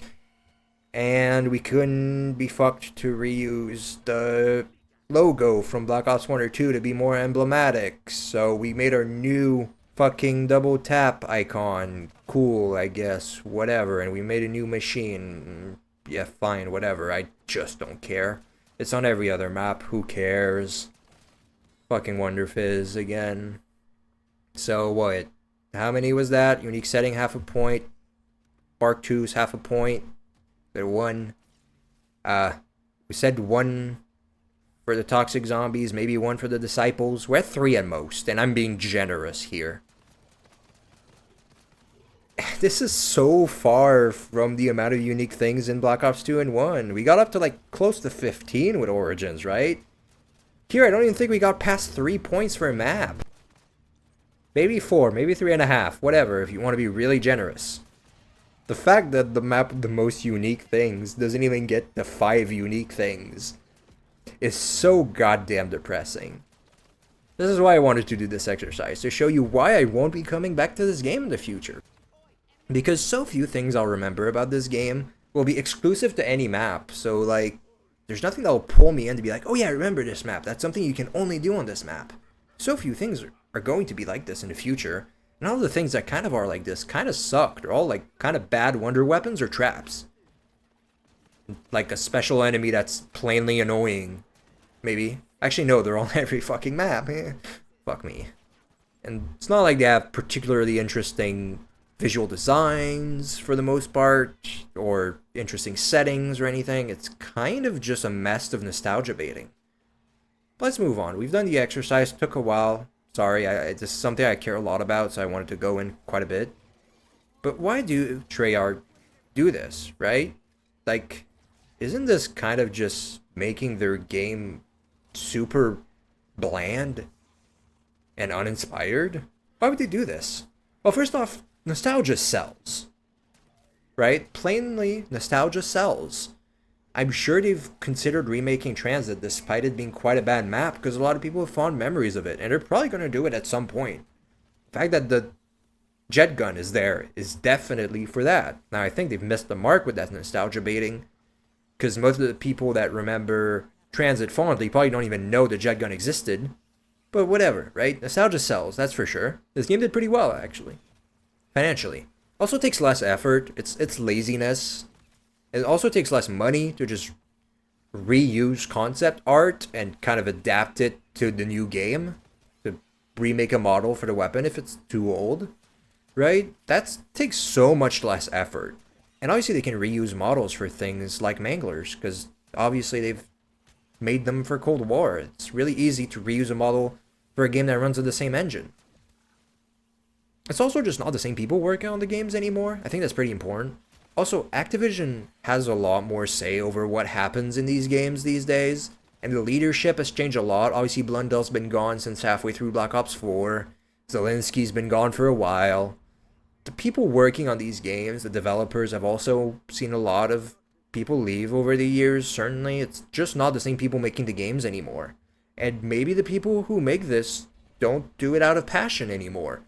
And we couldn't be fucked to reuse the logo from Black Ops 1 or 2 to be more emblematic. So we made our new fucking double tap icon. Cool, I guess. Whatever. And we made a new machine. Yeah, fine, whatever. I just don't care. It's on every other map. Who cares? Fucking Wonder Fizz again. So what? How many was that? Unique setting, half a point. Spark 2's half a point. But 1. We said 1 for the toxic zombies, maybe 1 for the disciples. We're at 3 at most, and I'm being generous here. This is so far from the amount of unique things in Black Ops 2 and 1. We got up to like close to 15 with Origins, right? Here, I don't even think we got past 3 points for a map. Maybe 4, maybe 3.5, whatever, if you want to be really generous. The fact that the map with the most unique things doesn't even get the 5 unique things is so goddamn depressing. This is why I wanted to do this exercise, to show you why I won't be coming back to this game in the future. Because so few things I'll remember about this game will be exclusive to any map, so like, there's nothing that'll pull me in to be like, oh yeah, I remember this map, that's something you can only do on this map. So few things are going to be like this in the future, and all the things that kind of are like this kind of suck. They're all like kind of bad wonder weapons or traps. Like a special enemy that's plainly annoying, maybe. Actually no, they're on every fucking map. Fuck me. And it's not like they have particularly interesting visual designs for the most part, or interesting settings or anything. It's kind of just a mess of nostalgia baiting. But let's move on. We've done the exercise, took a while. Sorry, this is something I care a lot about, so I wanted to go in quite a bit. But why do Treyarch do this, right? Like, isn't this kind of just making their game super bland and uninspired? Why would they do this? Well, first off, nostalgia sells, right? Plainly, nostalgia sells. I'm sure they've considered remaking Transit despite it being quite a bad map, because a lot of people have fond memories of it, and they're probably going to do it at some point. The fact that the jet gun is there is definitely for that. Now, I think they've missed the mark with that nostalgia baiting, because most of the people that remember Transit fondly probably don't even know the jet gun existed. But whatever, right? Nostalgia sells, that's for sure. This game did pretty well, actually. Financially. Also takes less effort. It's laziness. It also takes less money to just reuse concept art and kind of adapt it to the new game. To remake a model for the weapon if it's too old. Right? That takes so much less effort. And obviously they can reuse models for things like manglers, because obviously they've made them for Cold War. It's really easy to reuse a model for a game that runs on the same engine. It's also just not the same people working on the games anymore. I think that's pretty important. Also, Activision has a lot more say over what happens in these games these days, and the leadership has changed a lot. Obviously, Blundel's been gone since halfway through Black Ops 4. Zelensky's been gone for a while. The people working on these games, the developers, have also seen a lot of people leave over the years. Certainly, it's just not the same people making the games anymore. And maybe the people who make this don't do it out of passion anymore.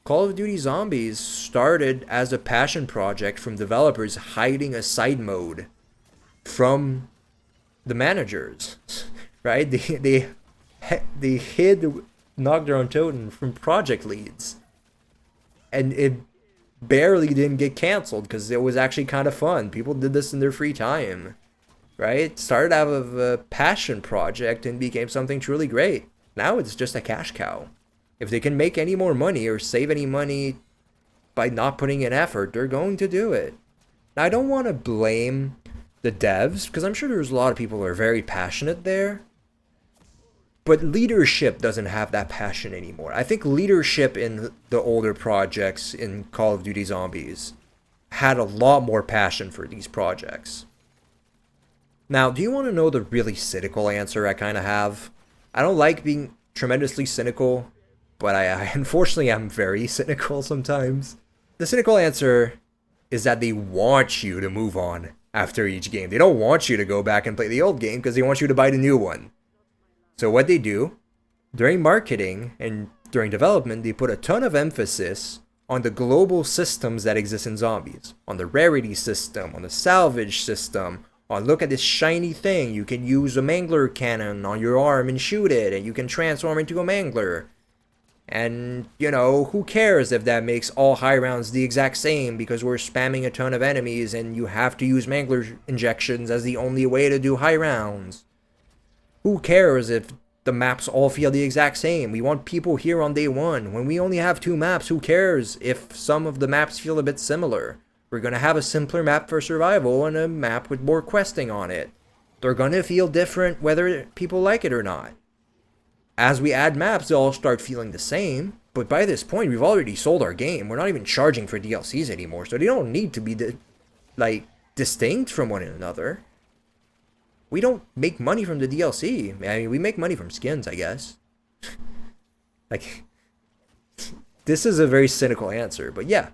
Call of Duty Zombies started as a passion project from developers hiding a side mode from the managers, right? They hid Knockdown on Totem from project leads, and it barely didn't get canceled because it was actually kind of fun. People did this in their free time, right? It started out of a passion project and became something truly great. Now it's just a cash cow. If they can make any more money or save any money by not putting in effort, they're going to do it. Now, I don't want to blame the devs, because I'm sure there's a lot of people who are very passionate there. But leadership doesn't have that passion anymore. I think leadership in the older projects in Call of Duty Zombies had a lot more passion for these projects. Now, do you want to know the really cynical answer I kind of have? I don't like being tremendously cynical, but I unfortunately am very cynical sometimes. The cynical answer is that they want you to move on after each game. They don't want you to go back and play the old game because they want you to buy the new one. So what they do, during marketing and during development, they put a ton of emphasis on the global systems that exist in Zombies. On the rarity system, on the salvage system, on look at this shiny thing, you can use a mangler cannon on your arm and shoot it, and you can transform into a mangler. And, you know, who cares if that makes all high rounds the exact same because we're spamming a ton of enemies and you have to use mangler injections as the only way to do high rounds. Who cares if the maps all feel the exact same? We want people here on day one. When we only have 2 maps, who cares if some of the maps feel a bit similar? We're going to have a simpler map for survival and a map with more questing on it. They're going to feel different whether people like it or not. As we add maps, they'll all start feeling the same. But by this point, we've already sold our game. We're not even charging for DLCs anymore. So they don't need to be, distinct from one another. We don't make money from the DLC. I mean, we make money from skins, I guess. This is a very cynical answer. But yeah.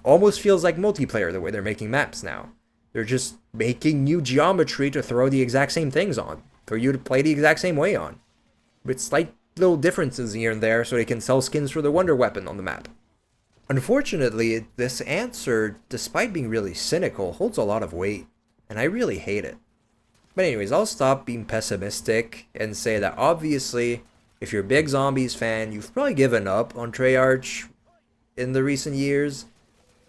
Almost feels like multiplayer the way they're making maps now. They're just making new geometry to throw the exact same things on. For you to play the exact same way on. With slight little differences here and there so they can sell skins for the wonder weapon on the map. Unfortunately, this answer, despite being really cynical, holds a lot of weight. And I really hate it. But anyways, I'll stop being pessimistic and say that obviously, if you're a big Zombies fan, you've probably given up on Treyarch in the recent years.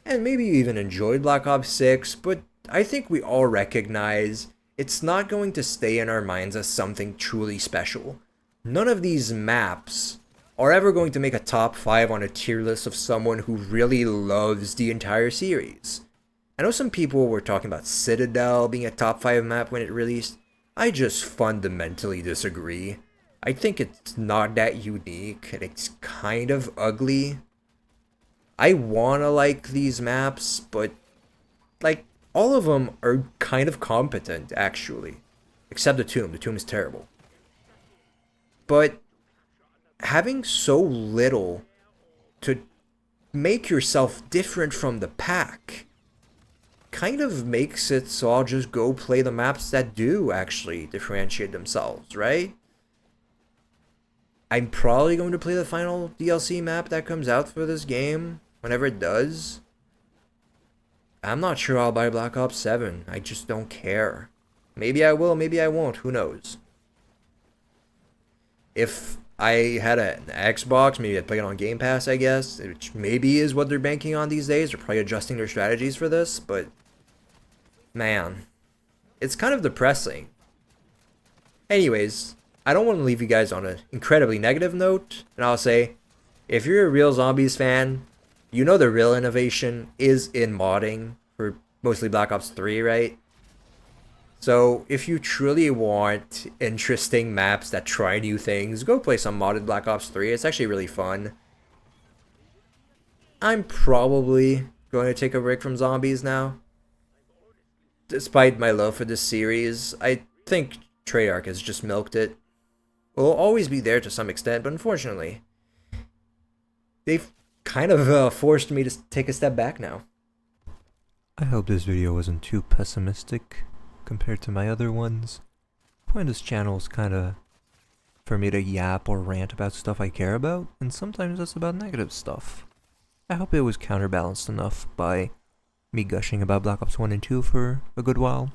And maybe you even enjoyed Black Ops 6, but I think we all recognize it's not going to stay in our minds as something truly special. None of these maps are ever going to make a top 5 on a tier list of someone who really loves the entire series. I know some people were talking about Citadel being a top 5 map when it released. I just fundamentally disagree. I think it's not that unique, and it's kind of ugly. I wanna like these maps, but all of them are kind of competent, actually. Except the Tomb. The Tomb is terrible. But having so little to make yourself different from the pack kind of makes it so I'll just go play the maps that do actually differentiate themselves, right? I'm probably going to play the final DLC map that comes out for this game whenever it does. I'm not sure I'll buy Black Ops 7. I just don't care. Maybe I will, maybe I won't. Who knows? If I had an Xbox, maybe I'd play it on Game Pass, I guess. Which maybe is what they're banking on these days. They're probably adjusting their strategies for this. But, man, it's kind of depressing. Anyways, I don't want to leave you guys on an incredibly negative note. And I'll say, if you're a real Zombies fan, you know the real innovation is in modding. for mostly Black Ops 3, right? So if you truly want interesting maps that try new things, go play some modded Black Ops 3. It's actually really fun. I'm probably going to take a break from zombies now. Despite my love for this series, I think Treyarch has just milked it. Will always be there to some extent, but unfortunately, they've kind of forced me to take a step back now. I hope this video wasn't too pessimistic compared to my other ones. The point of this channel is kinda for me to yap or rant about stuff I care about, and sometimes that's about negative stuff. I hope it was counterbalanced enough by me gushing about Black Ops 1 and 2 for a good while.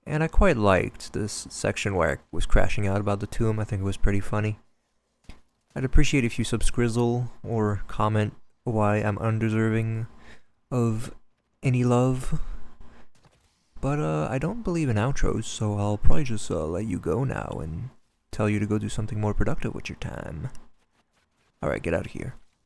And I quite liked this section where I was crashing out about the tomb. I think it was pretty funny. I'd appreciate if you subscrizzle or comment why I'm undeserving of any love. But I don't believe in outros, so I'll probably just let you go now and tell you to go do something more productive with your time. Alright, get out of here.